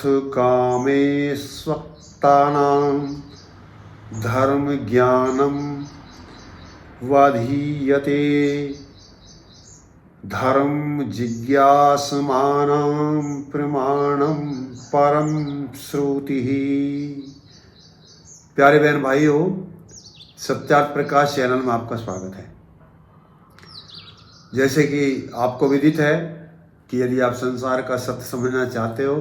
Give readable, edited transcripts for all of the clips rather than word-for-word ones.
कामेष्वक्तानां धर्म ज्ञानम वाधीयते धर्म जिज्ञासमानां प्रमाणम परम श्रुति। प्यारे बहन भाइयों, सत्यार्थ प्रकाश चैनल में आपका स्वागत है। जैसे कि आपको विदित है कि यदि आप संसार का सत्य समझना चाहते हो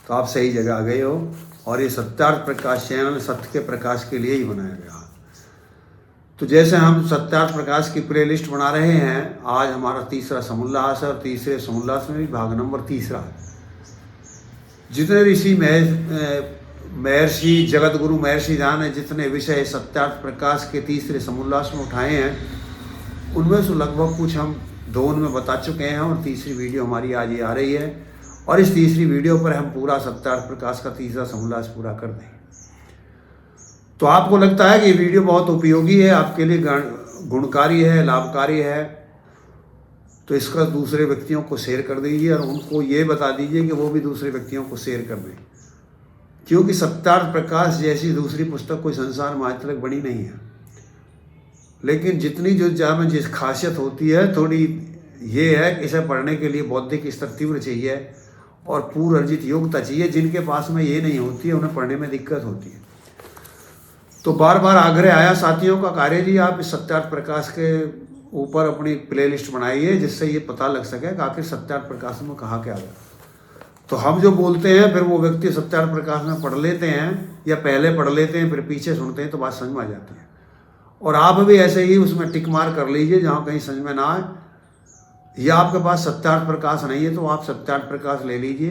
तो आप सही जगह आ गए हो, और ये सत्यार्थ प्रकाश चैनल सत्य के प्रकाश के लिए ही बनाया गया। तो जैसे हम सत्यार्थ प्रकाश की प्ले लिस्ट बना रहे हैं, आज हमारा तीसरा समोल्लास है और तीसरे समोल्लास में भी भाग नंबर 3 है। जितने ऋषि महर्षि जगत गुरु महर्षि ध्यान ने जितने विषय सत्यार्थ प्रकाश के तीसरे समोल्लास में उठाए हैं, उनमें से लगभग कुछ हम 2 में बता चुके हैं, और तीसरी वीडियो हमारी आज ये आ रही है, और इस तीसरी वीडियो पर हम पूरा सत्यार्थ प्रकाश का तीसरा समोल्लास पूरा कर देंगे। तो आपको लगता है कि ये वीडियो बहुत उपयोगी है, आपके लिए गुणकारी है, लाभकारी है, तो इसका दूसरे व्यक्तियों को शेयर कर दीजिए और उनको ये बता दीजिए कि वो भी दूसरे व्यक्तियों को शेयर कर दें, क्योंकि सत्यार्थ प्रकाश जैसी दूसरी पुस्तक कोई संसार में आज तक बनी नहीं है। लेकिन जितनी जो में जिस खासियत होती है थोड़ी ये है कि इसे पढ़ने के लिए बौद्धिक स्तर तीव्र चाहिए और पूर्व अर्जित योग्यता चाहिए। जिनके पास में ये नहीं होती है उन्हें पढ़ने में दिक्कत होती है। तो बार बार आग्रह आया साथियों का कार्य जी, आप इस सत्यार्थ प्रकाश के ऊपर अपनी प्ले लिस्ट बनाइए, जिससे ये पता लग सके कि आखिर सत्यार्थ प्रकाश में कहा क्या गया। तो हम जो बोलते हैं फिर वो व्यक्ति सत्यार्थ प्रकाश में पढ़ लेते हैं, या पहले पढ़ लेते हैं फिर पीछे सुनते हैं, तो बात समझ में आ जाती है। और आप भी ऐसे ही उसमें टिक मार कर लीजिए जहाँ कहीं समझ में ना आए, या आपके पास सत्यार्थ प्रकाश नहीं है तो आप सत्यार्थ प्रकाश ले लीजिए।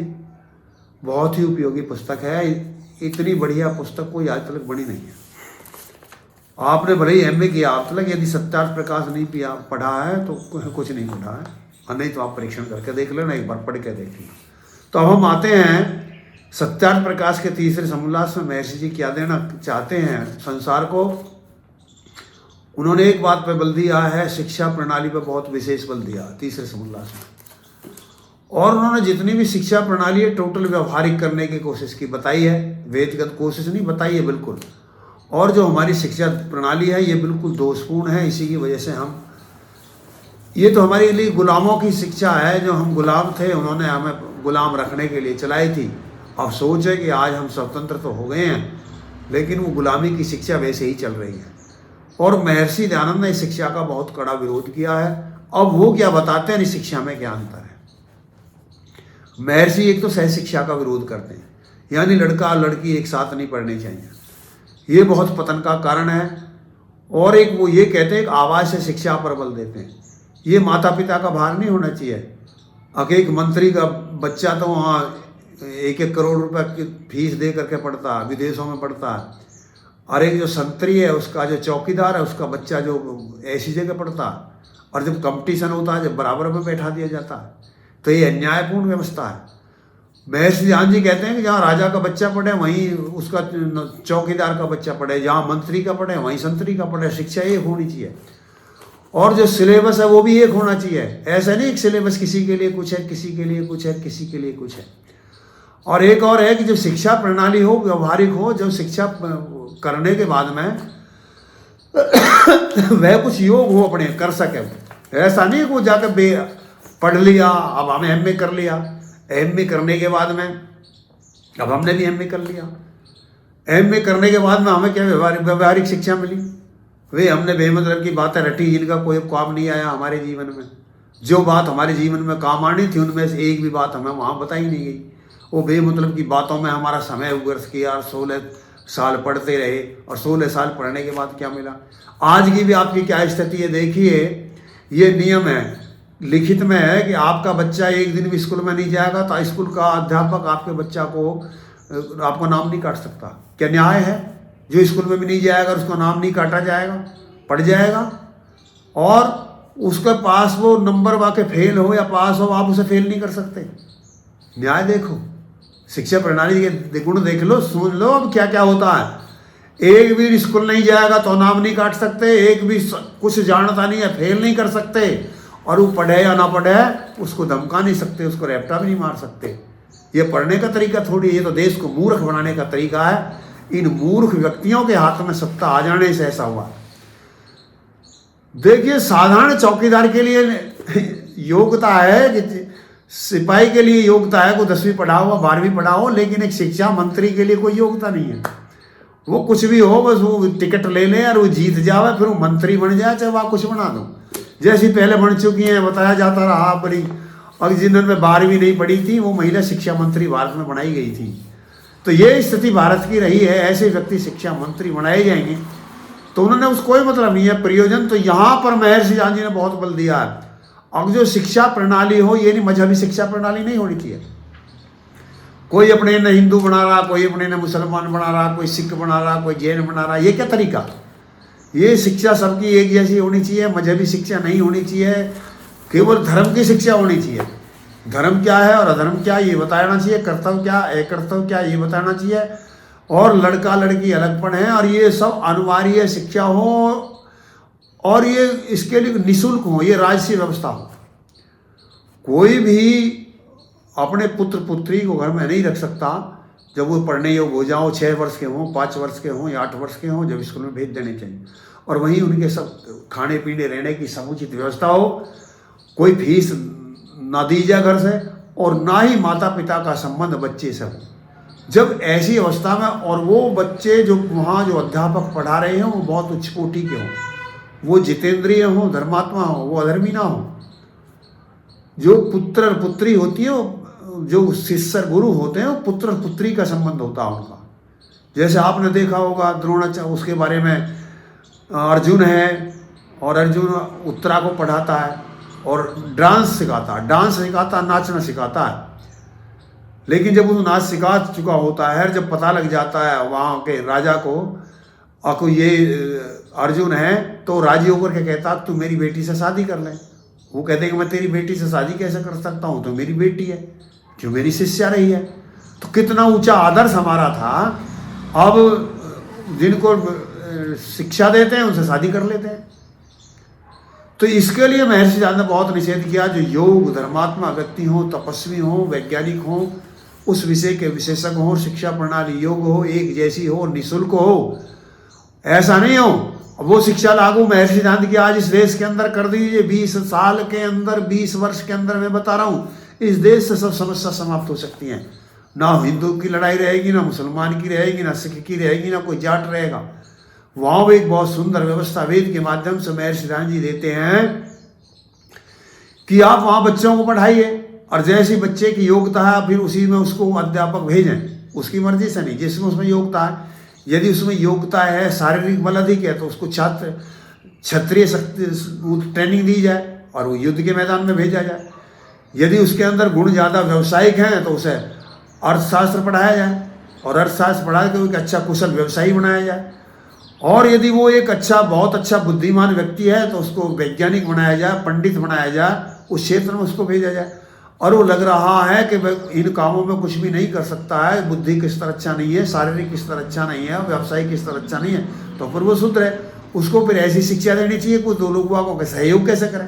बहुत ही उपयोगी पुस्तक है, इतनी बढ़िया पुस्तक कोई आज तक बनी नहीं है। आपने भले ही MA किया आप तक, यदि सत्यार्थ प्रकाश नहीं पढ़ा है तो कुछ नहीं पढ़ा है, और नहीं तो आप परीक्षण करके देख लेना, एक बार पढ़ के देख लेना। तो अब हम आते हैं सत्यार्थ प्रकाश के तीसरे समोल्लास में। महर्षि जी क्या देना चाहते हैं संसार को। उन्होंने एक बात पर बल दिया है, शिक्षा प्रणाली पर बहुत विशेष बल दिया तीसरे समोल्लास में, और उन्होंने जितनी भी शिक्षा प्रणाली है टोटल व्यवहारिक करने की कोशिश की, बताई है, वेदगत कोशिश नहीं बताई है बिल्कुल। और जो हमारी शिक्षा प्रणाली है ये बिल्कुल दोषपूर्ण है। इसी की वजह से हम, ये तो हमारे लिए गुलामों की शिक्षा है, जो हम गुलाम थे उन्होंने हमें गुलाम रखने के लिए चलाई थी। अब सोच है कि आज हम स्वतंत्र तो हो गए हैं, लेकिन वो गुलामी की शिक्षा वैसे ही चल रही है। और महर्षि दयानंद ने इस शिक्षा का बहुत कड़ा विरोध किया है। अब वो क्या बताते हैं इस शिक्षा में क्या अंतर है। महर्षि एक तो सह शिक्षा का विरोध करते हैं, यानी लड़का और लड़की एक साथ नहीं पढ़नी चाहिए, ये बहुत पतन का कारण है। और एक वो ये कहते हैं कि आवाज से शिक्षा पर बल देते हैं, ये माता पिता का भार नहीं होना चाहिए। एक मंत्री का बच्चा तो वहाँ 1-1 करोड़ रुपए की फीस दे करके पढ़ता है, विदेशों में पढ़ता है, और एक जो संतरी है उसका जो चौकीदार है उसका बच्चा जो ऐसी जगह पढ़ता है, और जब कंपटीशन होता है जब बराबर में बैठा दिया जाता है, तो ये अन्यायपूर्ण व्यवस्था है। महर्षि ध्यान जी कहते हैं कि जहाँ राजा का बच्चा पढ़े वहीं उसका चौकीदार का बच्चा पढ़े, जहाँ मंत्री का पढ़े वहीं संतरी का पढ़े, शिक्षा एक होनी चाहिए। और जो सिलेबस है वो भी एक होना चाहिए। ऐसा नहीं एक सिलेबस किसी के लिए कुछ है, किसी के लिए कुछ है, किसी के लिए कुछ है। और एक और है कि जो शिक्षा प्रणाली हो व्यवहारिक हो, जो शिक्षा करने के बाद में वह कुछ योग हो अपने कर सके। ऐसा नहीं कि वो जाकर पढ़ लिया, अब हमें MA कर लिया, MA करने के बाद में अब हमने भी MA कर लिया, MA करने के बाद में हमें क्या व्यवहारिक शिक्षा मिली। वे हमने बेमतलब की बातें रटी जिनका कोई काम नहीं आया हमारे जीवन में। जो बात हमारे जीवन में काम आनी थी उनमें से एक भी बात हमें वहाँ बताई नहीं गई। वो बेमतलब की बातों में हमारा समय व्यर्थ किया, 16 साल पढ़ते रहे, और 16 साल पढ़ने के बाद क्या मिला। आज की भी आपकी क्या स्थिति है देखिए। ये नियम है, लिखित में है कि आपका बच्चा एक दिन भी स्कूल में नहीं जाएगा तो स्कूल का अध्यापक आपके बच्चा को आपका नाम नहीं काट सकता। क्या न्याय है? जो स्कूल में भी नहीं जाएगा उसका नाम नहीं काटा जाएगा, पढ़ जाएगा, और उसके पास वो नंबर वाके फेल हो या पास हो, आप उसे फेल नहीं कर सकते। न्याय देखो, शिक्षा प्रणाली के गुण देख लो, सुन लो अब क्या क्या होता है। एक भी स्कूल नहीं जाएगा तो नाम नहीं काट सकते, एक भी कुछ जानता नहीं है फेल नहीं कर सकते, और वो पढ़े या ना पढ़े उसको धमका नहीं सकते, उसको रैप्टा भी नहीं मार सकते। ये पढ़ने का तरीका थोड़ी, ये तो देश को मूर्ख बनाने का तरीका है। इन मूर्ख व्यक्तियों के हाथ में सत्ता आ जाने से ऐसा हुआ। देखिए, साधारण चौकीदार के लिए योग्यता है कि सिपाही के लिए योग्यता है, को 10वीं पढ़ा हो 12वीं पढ़ा हो, लेकिन एक शिक्षा मंत्री के लिए कोई योग्यता नहीं है। वो कुछ भी हो, बस वो टिकट ले ले और वो जीत जावे, फिर वो मंत्री बन जाए, चाहे वह कुछ बना दो, जैसी पहले बन चुकी हैं, बताया जाता रहा बड़ी। और जिन्होंने 12वीं नहीं पढ़ी थी वो महिला शिक्षा मंत्री भारत में बनाई गई थी। तो ये स्थिति भारत की रही है, ऐसे व्यक्ति शिक्षा मंत्री बनाए जाएंगे। तो उन्होंने उसको कोई मतलब नहीं है प्रयोजन। तो यहाँ पर महर्षि ज्ञान जी ने बहुत बल दिया है। अब जो शिक्षा प्रणाली हो, ये नहीं मजहबी शिक्षा प्रणाली नहीं होनी चाहिए। कोई अपने न हिंदू बना रहा, कोई अपने न मुसलमान बना रहा, कोई सिख बना रहा, कोई जैन बना रहा, ये क्या तरीका। ये शिक्षा सबकी एक जैसी होनी चाहिए, मजहबी शिक्षा नहीं होनी चाहिए, केवल धर्म की शिक्षा होनी चाहिए। धर्म क्या है और अधर्म क्या ये बताना चाहिए, कर्तव्य क्या अकर्तव्य क्या ये बताना चाहिए। और लड़का लड़की अलगपन है, और ये सब अनिवार्य शिक्षा हो, और ये इसके लिए निःशुल्क हो, ये राजसी व्यवस्था हो। कोई भी अपने पुत्र पुत्री को घर में नहीं रख सकता जब वो पढ़ने योग्य हो जाओ, 6 वर्ष के हों, 5 वर्ष के हों या 8 वर्ष के हों, जब स्कूल में भेज देने चाहिए। और वहीं उनके सब खाने पीने रहने की समुचित व्यवस्था हो, कोई फीस ना दी जाए घर से, और ना ही माता पिता का संबंध बच्चे से हो। जब ऐसी अवस्था में, और वो बच्चे जो वहाँ जो अध्यापक पढ़ा रहे हों वो बहुत उच्च कोटि के हों, वो जितेंद्रिय हों, धर्मात्मा हो, वो अधर्मी ना हो। जो पुत्र और पुत्री होती है, जो शिष्य गुरु होते हैं, वो पुत्र और पुत्री का संबंध होता है उनका। जैसे आपने देखा होगा द्रोणाचार्य, उसके बारे में अर्जुन है, और अर्जुन उत्तरा को पढ़ाता है और डांस सिखाता है, नाचना सिखाता है। लेकिन जब वो नाच सिखा चुका होता है, जब पता लग जाता है वहाँ के राजा को आपको ये अर्जुन है, तो राजी होकर के कहता तू मेरी बेटी से शादी कर ले। वो कहते हैं कि मैं तेरी बेटी से शादी कैसे कर सकता हूँ, तो मेरी बेटी है जो मेरी शिष्या रही है। तो कितना ऊंचा आदर्श हमारा था। अब जिनको शिक्षा देते हैं उनसे शादी कर लेते हैं। तो इसके लिए महर्षि ज्ञान ने बहुत निषेध किया। जो योग धर्मात्मा व्यक्ति हो, तपस्वी हो, वैज्ञानिक हो, उस विषय के विशेषज्ञ हो, शिक्षा प्रणाली योग हो, एक जैसी हो, निःशुल्क हो, ऐसा नहीं हो। वो शिक्षा लागू महर्षि ज्ञान की आज इस देश के अंदर कर दीजिए, 20 साल के अंदर, 20 वर्ष के अंदर, मैं बता रहा हूँ, इस देश से सब समस्या समाप्त हो सकती हैं। ना हिंदू की लड़ाई रहेगी, ना मुसलमान की रहेगी, ना सिख की रहेगी, ना कोई जाट रहेगा। वहाँ भी एक बहुत सुंदर व्यवस्था वेद के माध्यम से महर्षि ज्ञान जी देते हैं कि आप वहाँ बच्चों को पढ़ाइए, और जैसी बच्चे की योग्यता है फिर उसी में उसको अध्यापक भेजें, उसकी मर्जी से नहीं, जिसमें उसमें योग्यता है। यदि उसमें योग्यता है, शारीरिक बल अधिक है, तो उसको क्षत्रिय शक्ति ट्रेनिंग दी जाए और वो युद्ध के मैदान में भेजा जाए। यदि उसके अंदर गुण ज़्यादा व्यावसायिक हैं तो उसे अर्थशास्त्र पढ़ाया जाए, और अर्थशास्त्र पढ़ा के एक अच्छा कुशल व्यवसायी बनाया जाए। और यदि वो एक अच्छा, बहुत अच्छा बुद्धिमान व्यक्ति है तो उसको वैज्ञानिक बनाया जाए, पंडित बनाया जाए, उस क्षेत्र में उसको भेजा जाए। और वो लग रहा है कि इन कामों में कुछ भी नहीं कर सकता है, बुद्धि की स्तर अच्छा नहीं है, शारीरिक स्तर अच्छा नहीं है, व्यावसायिक स्तर अच्छा नहीं है, तो फिर वो शूद्र है। उसको फिर ऐसी शिक्षा देनी चाहिए कुछ दो लोगों को सहयोग कैसे करें।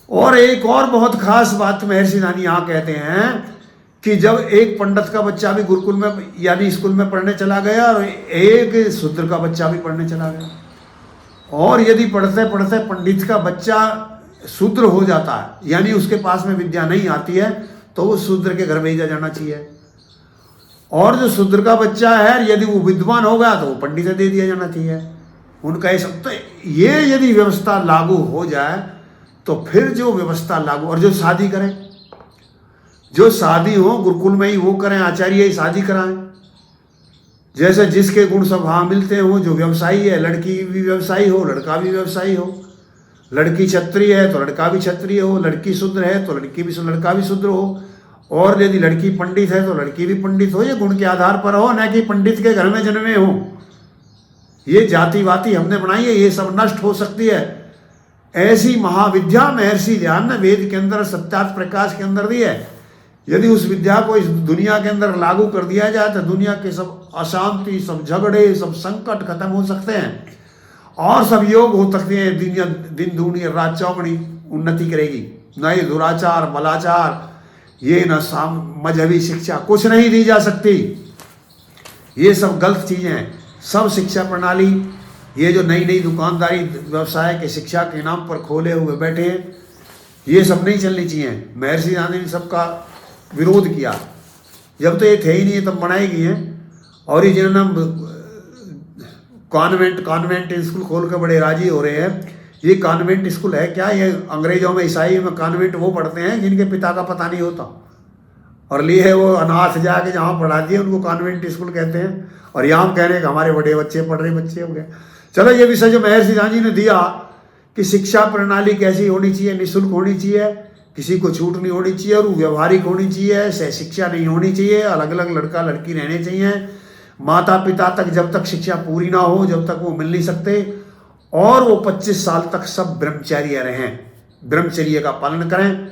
और एक और बहुत खास बात महर्षि ज्ञान यहाँ कहते हैं कि जब एक पंडित का बच्चा भी गुरुकुल में यानी स्कूल में पढ़ने चला गया, और एक शूद्र का बच्चा भी पढ़ने चला गया, और यदि पढ़ते पढ़ते पंडित का बच्चा शूद्र हो जाता है, यानी उसके पास में विद्या नहीं आती है, तो वो शूद्र के घर भेजा जाना चाहिए। और जो शूद्र का बच्चा है, यदि वो विद्वान हो गया तो वो पंडित से दे दिया जाना चाहिए। उनका ये सब, तो ये यदि व्यवस्था लागू हो जाए तो फिर जो व्यवस्था लागू, और जो शादी करें, जो शादी हो गुरुकुल में ही वो करें, आचार्य ही शादी कराएं, जैसे जिसके गुण सब वहाँ मिलते हों। जो व्यवसायी है, लड़की भी व्यवसायी हो, लड़का भी व्यवसायी हो, लड़की क्षत्रिय है तो लड़का भी क्षत्रिय हो, लड़की शूद्र है तो लड़का भी शूद्र हो, और यदि लड़की पंडित है तो लड़की भी पंडित हो। ये गुण के आधार पर हो, न कि पंडित के घर में जन्मे हो। ये जातिवाती हमने बनाई है, ये सब नष्ट हो सकती है। ऐसी महाविद्या महर्षि ज्ञान ने वेद के अंदर सत्यार्थ प्रकाश के अंदर दी है। यदि उस विद्या को इस दुनिया के अंदर लागू कर दिया जाए तो दुनिया के सब अशांति, सब झगड़े, सब संकट खत्म हो सकते हैं, और सब योग हो सकते हैं। दिन दूनी रात चौगुनी उन्नति करेगी। नए दुराचार, बलाचार, ये न मजहबी शिक्षा कुछ नहीं दी जा सकती। ये सब गलत चीज़ें हैं। सब शिक्षा प्रणाली, ये जो नई नई दुकानदारी व्यवसाय के शिक्षा के नाम पर खोले हुए बैठे हैं, ये सब नहीं चलनी चाहिए। महर्षि गांधी ने सबका विरोध किया। जब तो ये थे ही नहीं, तब बनाई गई हैं। और ये जिन्होंने कॉन्वेंट स्कूल खोल के बड़े राजी हो रहे हैं। ये कॉन्वेंट स्कूल है क्या? ये अंग्रेजों में, ईसाई में कॉन्वेंट वो पढ़ते हैं जिनके पिता का पता नहीं होता, और लिए वो अनाथ जाके जहाँ पढ़ा दिए उनको कॉन्वेंट स्कूल कहते हैं। और यहाँ कह रहे हैं कि हमारे बड़े बच्चे पढ़ रहे, बच्चे हो गए। चलो, ये विषय जो महर्षि गांधी ने दिया कि शिक्षा प्रणाली कैसी होनी चाहिए, निःशुल्क होनी चाहिए, किसी को छूट नहीं होनी चाहिए, और व्यवहारिक होनी चाहिए, सह शिक्षा नहीं होनी चाहिए, अलग अलग लड़का लड़की रहने चाहिए, माता पिता तक जब तक शिक्षा पूरी ना हो जब तक वो मिल नहीं सकते, और वो 25 साल तक सब ब्रह्मचर्य रहें, ब्रह्मचर्य का पालन करें।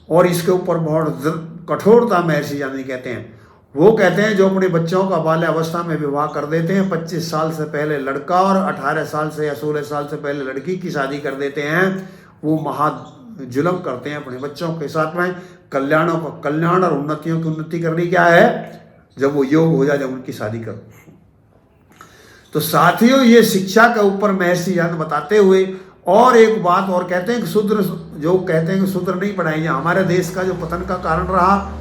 और इसके ऊपर बहुत कठोरता महर्षि गांधी कहते हैं। वो कहते हैं जो अपने बच्चों का बाल्यावस्था में विवाह कर देते हैं, 25 साल से पहले लड़का और 18 साल से या 16 साल से पहले लड़की की शादी कर देते हैं, वो महा जुल्म करते हैं अपने बच्चों के साथ में। कल्याणों का कल्याण और उन्नतियों की उन्नति करनी क्या है? जब वो योग हो जाए, जब उनकी शादी करो। तो साथियों, ये शिक्षा के ऊपर महर्षि गांधी बताते हुए और एक बात और कहते हैं कि शूद्र, जो कहते हैं कि शूद्र नहीं पढ़ाएंगे। हमारे देश का जो पतन का कारण रहा,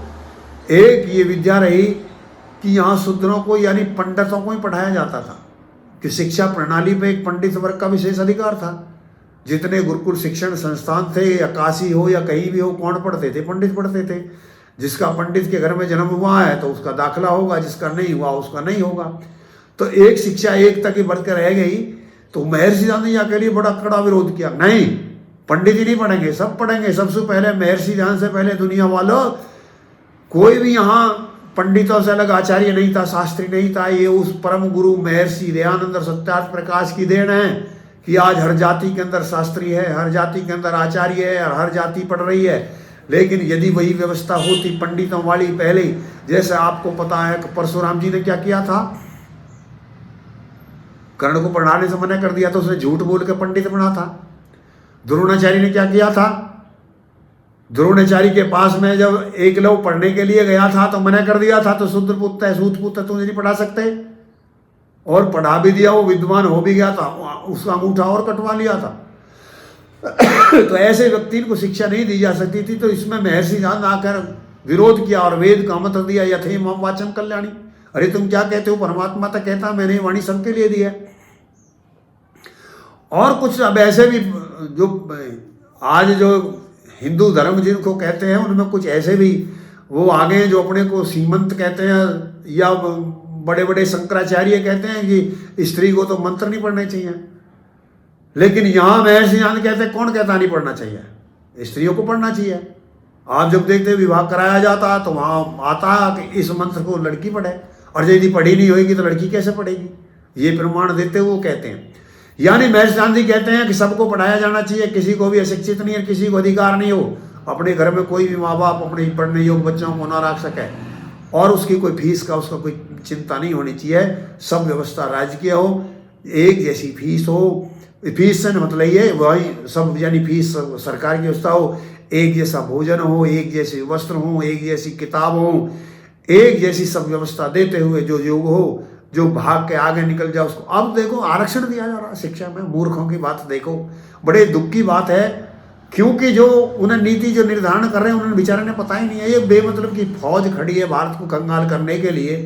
एक ये विद्या रही कि यहाँ शूद्रों को यानी पंडितों को ही पढ़ाया जाता था, कि शिक्षा प्रणाली पे एक पंडित वर्ग का विशेष अधिकार था। जितने गुरुकुल शिक्षण संस्थान थे, या काशी हो या कहीं भी हो, कौन पढ़ते थे? पंडित पढ़ते थे। जिसका पंडित के घर में जन्म हुआ है तो उसका दाखिला होगा, जिसका नहीं हुआ उसका नहीं होगा। तो एक शिक्षा एक तक ही बढ़ कर रह गई। तो महर्षि गांधी के लिए बड़ा कड़ा विरोध किया, नहीं, पंडित ही नहीं पढ़ेंगे, सब पढ़ेंगे। सबसे पहले महर्षि गांधी से पहले दुनिया वालों, कोई भी यहाँ पंडितों से अलग आचार्य नहीं था, शास्त्री नहीं था। ये उस परम गुरु महर्षि दयानंद सत्यार्थ प्रकाश की देन है कि आज हर जाति के अंदर शास्त्री है, हर जाति के अंदर आचार्य है, और हर जाति पढ़ रही है। लेकिन यदि वही व्यवस्था होती पंडितों वाली पहले, जैसे आपको पता है कि परशुराम जी ने क्या किया था, कर्ण को पढ़ाने से मना कर दिया था, उसने झूठ बोल के पंडित बना था। द्रोणाचार्य ने क्या किया था? द्रोणाचार्य के पास में जब एकलव्य पढ़ने के लिए गया था तो मना कर दिया था, तो शूद्र पुत्र है, सूत पुत्र, तुझे नहीं पढ़ा सकते। और पढ़ा भी दिया, वो विद्वान हो भी गया था, उसका अंगूठा और कटवा लिया था। तो ऐसे व्यक्ति को शिक्षा नहीं दी जा सकती थी। तो इसमें महर्षि गांधी आकर विरोध किया और वेद का मंत्र दिया, यथे मम वाचम कल्याणी। अरे तुम क्या कहते हो? परमात्मा तो कहता मैंने वाणी सबके लिए दी है। और कुछ अब ऐसे भी जो आज जो हिंदू धर्म जिनको कहते हैं, उनमें कुछ ऐसे भी वो आ गए हैं जो अपने को सीमंत कहते हैं, या बड़े बड़े शंकराचार्य कहते हैं कि स्त्री को तो मंत्र नहीं पढ़ने चाहिए। लेकिन यहाँ महर्षि गांधी कहते हैं, कौन कहता नहीं पढ़ना चाहिए? स्त्रियों को पढ़ना चाहिए। आप जब देखते विवाह कराया जाता तो वहाँ आता कि इस मंत्र को लड़की पढ़े, और यदि पढ़ी नहीं होगी तो लड़की कैसे पढ़ेगी? ये प्रमाण देते हुए वो कहते हैं। यानी महर्षि गांधी कहते हैं कि सबको पढ़ाया जाना चाहिए, किसी को भी अशिक्षित नहीं है, किसी को अधिकार नहीं हो अपने घर में कोई भी माँ बाप अपने पढ़ने योग्य बच्चों को ना रख सके, और उसकी कोई फीस का उसका कोई चिंता नहीं होनी चाहिए। सब व्यवस्था राजकीय हो, एक जैसी फीस हो। फीस से मतलब ये वही सब, यानी फीस सरकार की व्यवस्था हो, एक जैसा भोजन हो, एक जैसे वस्त्र हो, एक जैसी किताब हो, एक जैसी सब व्यवस्था देते हुए जो योग हो, जो भाग के आगे निकल जाए उसको। अब देखो आरक्षण दिया जा रहा है शिक्षा में, मूर्खों की बात देखो, बड़े दुख की बात है। क्योंकि जो उन्हें नीति जो निर्धारण कर रहे हैं उन्हें बेचारे ने पता ही नहीं है। ये बेमतलब की फौज खड़ी है भारत को कंगाल करने के लिए।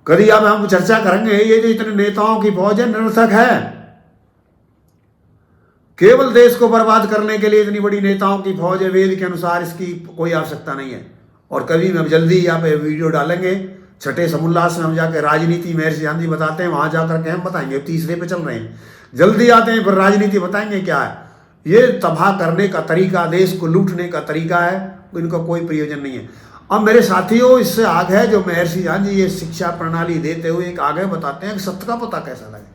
कभी अब हम चर्चा करेंगे, ये जो इतने नेताओं की फौज है निरर्थक है, केवल देश को बर्बाद करने के लिए इतनी बड़ी नेताओं की फौज है। वेद के अनुसार इसकी कोई आवश्यकता नहीं है। और कभी हम जल्दी यहाँ पे वीडियो डालेंगे, छठे समुल्लास में हम जाके राजनीति महर्षि गांधी बताते हैं, वहां जाकर के हम बताएंगे। तीसरे पे चल रहे हैं, जल्दी आते हैं, फिर राजनीति बताएंगे क्या है। ये तबाह करने का तरीका, देश को लूटने का तरीका है, इनका कोई प्रयोजन नहीं है। अब मेरे साथियों, इससे आगे जो महर्षि गांधी ये शिक्षा प्रणाली देते हुए एक आगे बताते हैं कि सत्य का पता कैसा लगे।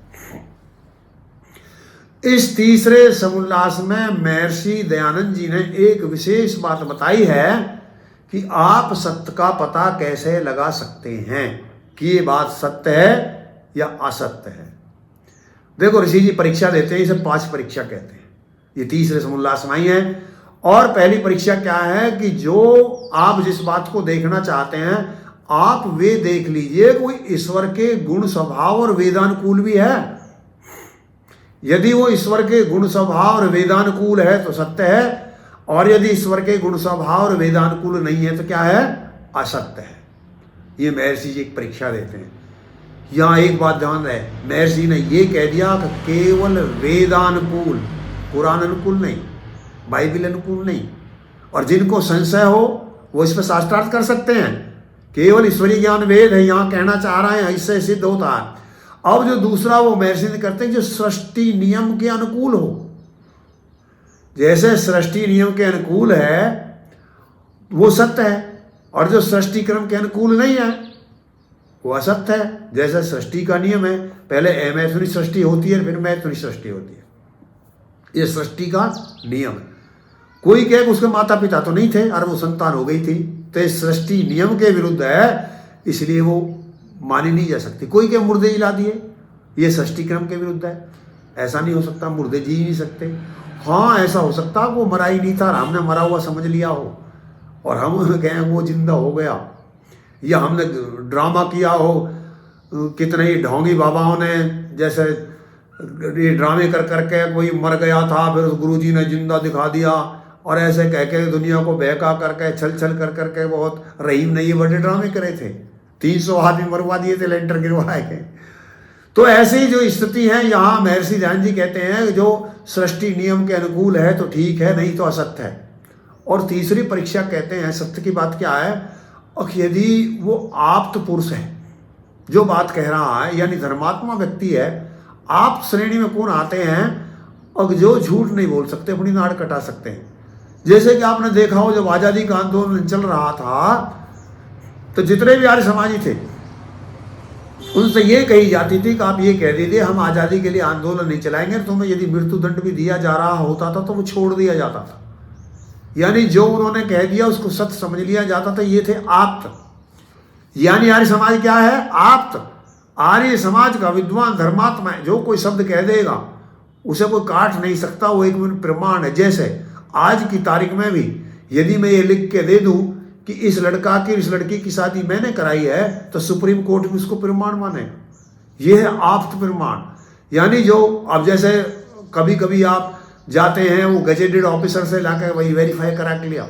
इस तीसरे समुल्लास में महर्षि दयानंद जी ने एक विशेष बात बताई है कि आप सत्य का पता कैसे लगा सकते हैं कि ये बात सत्य है या असत्य है। देखो ऋषि जी परीक्षा देते हैं, इसे 5 परीक्षा कहते हैं। ये तीसरे समुल्लास में आई है। और पहली परीक्षा क्या है कि जो आप जिस बात को देखना चाहते हैं आप वे देख लीजिए कोई ईश्वर के गुण स्वभाव और वेदानुकूल भी है। यदि वो ईश्वर के गुण स्वभाव और वेदानुकूल है तो सत्य है, और यदि ईश्वर के गुण स्वभाव और वेदानुकूल नहीं है तो क्या है? असत्य है। ये महर्षि जी एक परीक्षा देते हैं। यहाँ एक बात ध्यान रहे, महर्षि ने ये कह दिया कि केवल वेदानुकूल, कुरान अनुकूल नहीं, बाइबल अनुकूल नहीं, और जिनको संशय हो वो इस पर शास्त्रार्थ कर सकते हैं। केवल ईश्वरीय ज्ञान वेद है, यहाँ कहना चाह रहे हैं, इससे सिद्ध होता है। अब जो दूसरा वो महर्षि ने करते हैं जो सृष्टि नियम के अनुकूल हो। जैसे सृष्टि नियम के अनुकूल है वो सत्य है, और जो सृष्टि क्रम के अनुकूल नहीं है वो असत्य है। जैसे सृष्टि का नियम है, पहले अमैथुनी सृष्टि होती है फिर मैथुनी सृष्टि होती है, ये सृष्टि का नियम है। कोई कहे कि उसके माता पिता तो नहीं थे और वो संतान हो गई थी, तो ये सृष्टि नियम के विरुद्ध है, इसलिए वो मानी नहीं जा सकती। कोई कहे मुर्दे जिला दिए, ये सृष्टि क्रम के विरुद्ध है, ऐसा नहीं हो सकता, मुर्दे जी ही नहीं सकते। हाँ ऐसा हो सकता वो मरा ही नहीं था, हमने मरा हुआ समझ लिया हो और हम कहें वो जिंदा हो गया, या हमने ड्रामा किया हो, कितने ही ढोंगी बाबाओं ने जैसे ये ड्रामे कर करके कोई मर गया था फिर उस गुरुजी ने जिंदा दिखा दिया, और ऐसे कह के दुनिया को बहका करके छल छल कर करके बहुत रहीम ने ये बड़े ड्रामे करे थे, 300 आदमी मरवा दिए थे लेंटर गिरवाए के। तो ऐसी जो स्थिति है यहाँ महर्षि ध्यान जी कहते हैं जो सृष्टि नियम के अनुकूल है तो ठीक है, नहीं तो असत्य है। और तीसरी परीक्षा कहते हैं सत्य की बात क्या है, और यदि वो आप्त पुरुष है जो बात कह रहा है, यानी धर्मात्मा व्यक्ति है, आप श्रेणी में कौन आते हैं, और जो झूठ नहीं बोल सकते, अपनी नाड़ कटा सकते हैं। जैसे कि आपने देखा हो जब आज़ादी का आंदोलन चल रहा था तो जितने भी आर्य समाजी थे उनसे ये कही जाती थी कि आप ये कह दीजिए हम आज़ादी के लिए आंदोलन नहीं चलाएंगे, तुम्हें यदि मृत्युदंड भी दिया जा रहा होता था तो वो छोड़ दिया जाता था। यानी जो उन्होंने कह दिया उसको सत्य समझ लिया जाता था। ये थे आप्त, यानी आर्य समाज क्या है? आप्त। आर्य समाज का विद्वान धर्मात्मा है, जो कोई शब्द कह देगा उसे कोई काट नहीं सकता, वो एक प्रमाण है। जैसे आज की तारीख में भी यदि मैं ये लिख के दे दूं कि इस लड़का की इस लड़की की शादी मैंने कराई है तो सुप्रीम कोर्ट में उसको प्रमाण माने, ये है आप्त प्रमाण। यानी जो अब जैसे कभी कभी आप जाते हैं वो गजेटेड ऑफिसर से लाकर वही वेरीफाई करा के लिया,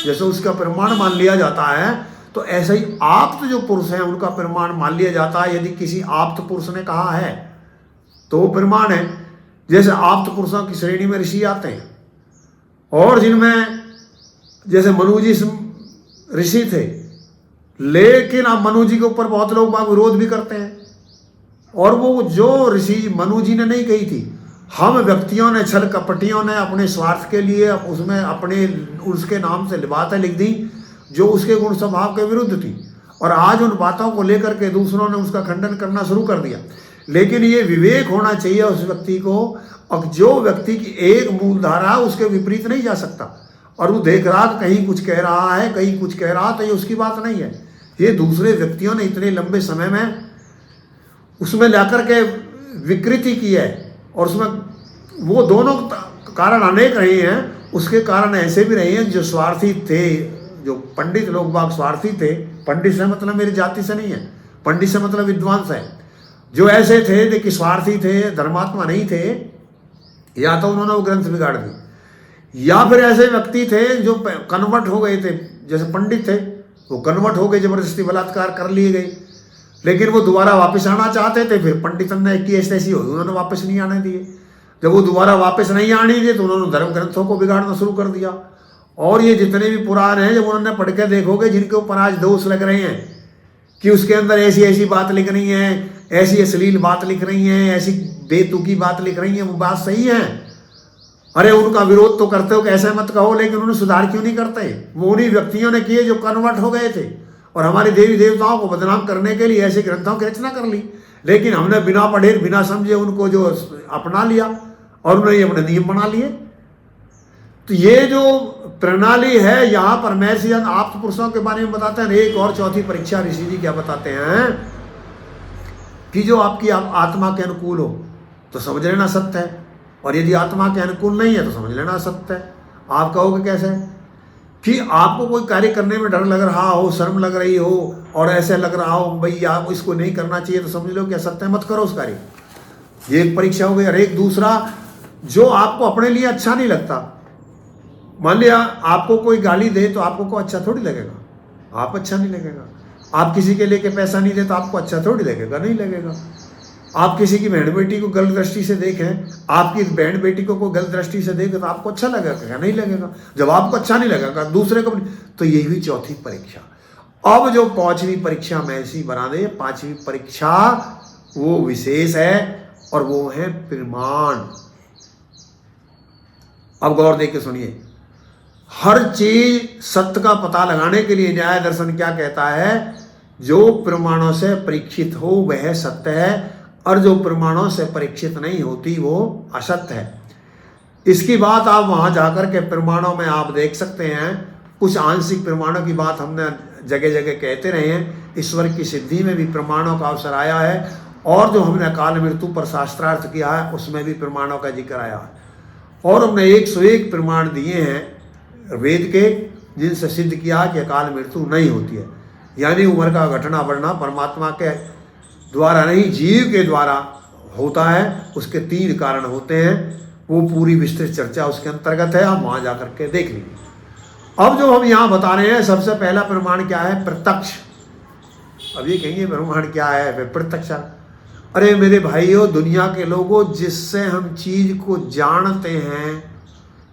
जैसे उसका प्रमाण मान लिया जाता है, तो ऐसे ही आप्त जो पुरुष हैं उनका प्रमाण मान लिया जाता है। यदि किसी आप्त पुरुष ने कहा है तो वो प्रमाण है। जैसे आप्त पुरुषों की श्रेणी में ऋषि आते हैं, और जिनमें जैसे मनु जी ऋषि थे, लेकिन अब मनु जी के ऊपर बहुत लोग विरोध भी करते हैं, और वो जो ऋषि मनु जी ने नहीं कही थी, हम व्यक्तियों ने, छल कपटियों ने अपने स्वार्थ के लिए उसमें अपने उसके नाम से बातें लिख दी जो उसके गुण स्वभाव के विरुद्ध थी, और आज उन बातों को लेकर के दूसरों ने उसका खंडन करना शुरू कर दिया। लेकिन ये विवेक होना चाहिए उस व्यक्ति को, और जो व्यक्ति की एक मूल धारा उसके विपरीत नहीं जा सकता, और वो देख रहा कहीं कुछ कह रहा है कहीं कुछ कह रहा, तो ये उसकी बात नहीं है। ये दूसरे व्यक्तियों ने इतने लंबे समय में उसमें लाकर के विकृति की है, और उसमें वो दोनों कारण अनेक रहे हैं। उसके कारण ऐसे भी रहे हैं जो स्वार्थी थे, जो पंडित लोग बाग स्वार्थी थे। पंडित से मतलब मेरी जाति से नहीं है, पंडित से मतलब विद्वान से। जो ऐसे थे देखिए स्वार्थी थे, धर्मात्मा नहीं थे, या तो उन्होंने वो ग्रंथ बिगाड़ दी, या फिर ऐसे व्यक्ति थे जो कन्वर्ट हो गए थे। जैसे पंडित थे वो कन्वर्ट हो गए, जबरदस्ती बलात्कार कर लिए गए, लेकिन वो दोबारा वापस आना चाहते थे। फिर पंडितन ने की ऐसी हुई, उन्होंने वापस नहीं आने दिए। जब वो दोबारा वापस नहीं आने दिए तो उन्होंने धर्म ग्रंथों को बिगाड़ना शुरू कर दिया। और ये जितने भी पुराण हैं जब उन्होंने पढ़ के देखोगे जिनके ऊपर आज दोष लग रहे हैं कि उसके अंदर ऐसी ऐसी बात लिख रही है, ऐसी अश्लील बात लिख रही है, ऐसी बेतुकी बात लिख रही है, वो बात सही है। अरे उनका विरोध तो करते हो, कैसे मत कहो, लेकिन उन्हें सुधार क्यों नहीं करते? वो उन्हीं व्यक्तियों ने किए जो कन्वर्ट हो गए थे, और हमारे देवी देवताओं को बदनाम करने के लिए ऐसे ग्रंथों की रचना कर ली। लेकिन हमने बिना पढ़े बिना समझे उनको जो अपना लिया और उन्हें अपने नियम बना लिए। तो ये जो प्रणाली है यहाँ पर महर्षि आप्त पुरुषों के बारे में बताते हैं। एक और चौथी परीक्षा ऋषि जी क्या बताते हैं कि जो आपकी आत्मा के अनुकूल हो तो समझ लेना सत्य है, और यदि आत्मा के अनुकूल नहीं है तो समझ लेना असत्य है। आप कहोगे कैसे? कि आपको कोई कार्य करने में डर लग रहा हो, शर्म लग रही हो और ऐसे लग रहा हो भाई आप इसको नहीं करना चाहिए, तो समझ लो कि असत्य है, मत करो उस कार्य। ये एक परीक्षा हो गई। और एक दूसरा, जो आपको अपने लिए अच्छा नहीं लगता, मान लिया आपको कोई गाली दे तो आपको को अच्छा थोड़ी लगेगा, आप अच्छा नहीं लगेगा। आप किसी के लेके पैसा नहीं दे तो आपको अच्छा थोड़ी लगेगा, नहीं लगेगा। आप किसी की बहन बेटी को गलत दृष्टि से देखें, आपकी बहन बेटी को कोई गलत दृष्टि से देखे तो आपको अच्छा लगेगा, नहीं लगेगा। जब आपको अच्छा नहीं लगेगा दूसरे को, तो यही हुई चौथी परीक्षा। अब जो पांचवी परीक्षा में ऐसी बना दे, पांचवी परीक्षा वो विशेष है और वो है प्रमाण। अब गौर देख के सुनिए, हर चीज सत्य का पता लगाने के लिए न्याय दर्शन क्या कहता है? जो प्रमाणों से परीक्षित हो वह सत्य है, और जो प्रमाणों से परीक्षित नहीं होती वो असत्य है। इसकी बात आप वहां जाकर के प्रमाणों में आप देख सकते हैं। कुछ आंशिक प्रमाणों की बात हमने जगह जगह कहते रहे हैं। ईश्वर की सिद्धि में भी प्रमाणों का अवसर आया है, और जो हमने काल मृत्यु पर शास्त्रार्थ किया है उसमें भी प्रमाणों का जिक्र आया है। और हमने 101 प्रमाण दिए हैं वेद के, जिनसे सिद्ध किया कि अकाल मृत्यु नहीं होती है। यानी उम्र का घटना बढ़ना परमात्मा के द्वारा नहीं, जीव के द्वारा होता है। उसके 3 कारण होते हैं, वो पूरी विस्तृत चर्चा उसके अंतर्गत है, आप वहां जाकर के देख लीजिए। अब जो हम यहाँ बता रहे हैं, सबसे पहला प्रमाण क्या है? प्रत्यक्ष। अब ये कहेंगे प्रमाण क्या है? प्रत्यक्ष। अरे मेरे भाइयों, दुनिया के लोगों, जिससे हम चीज को जानते हैं,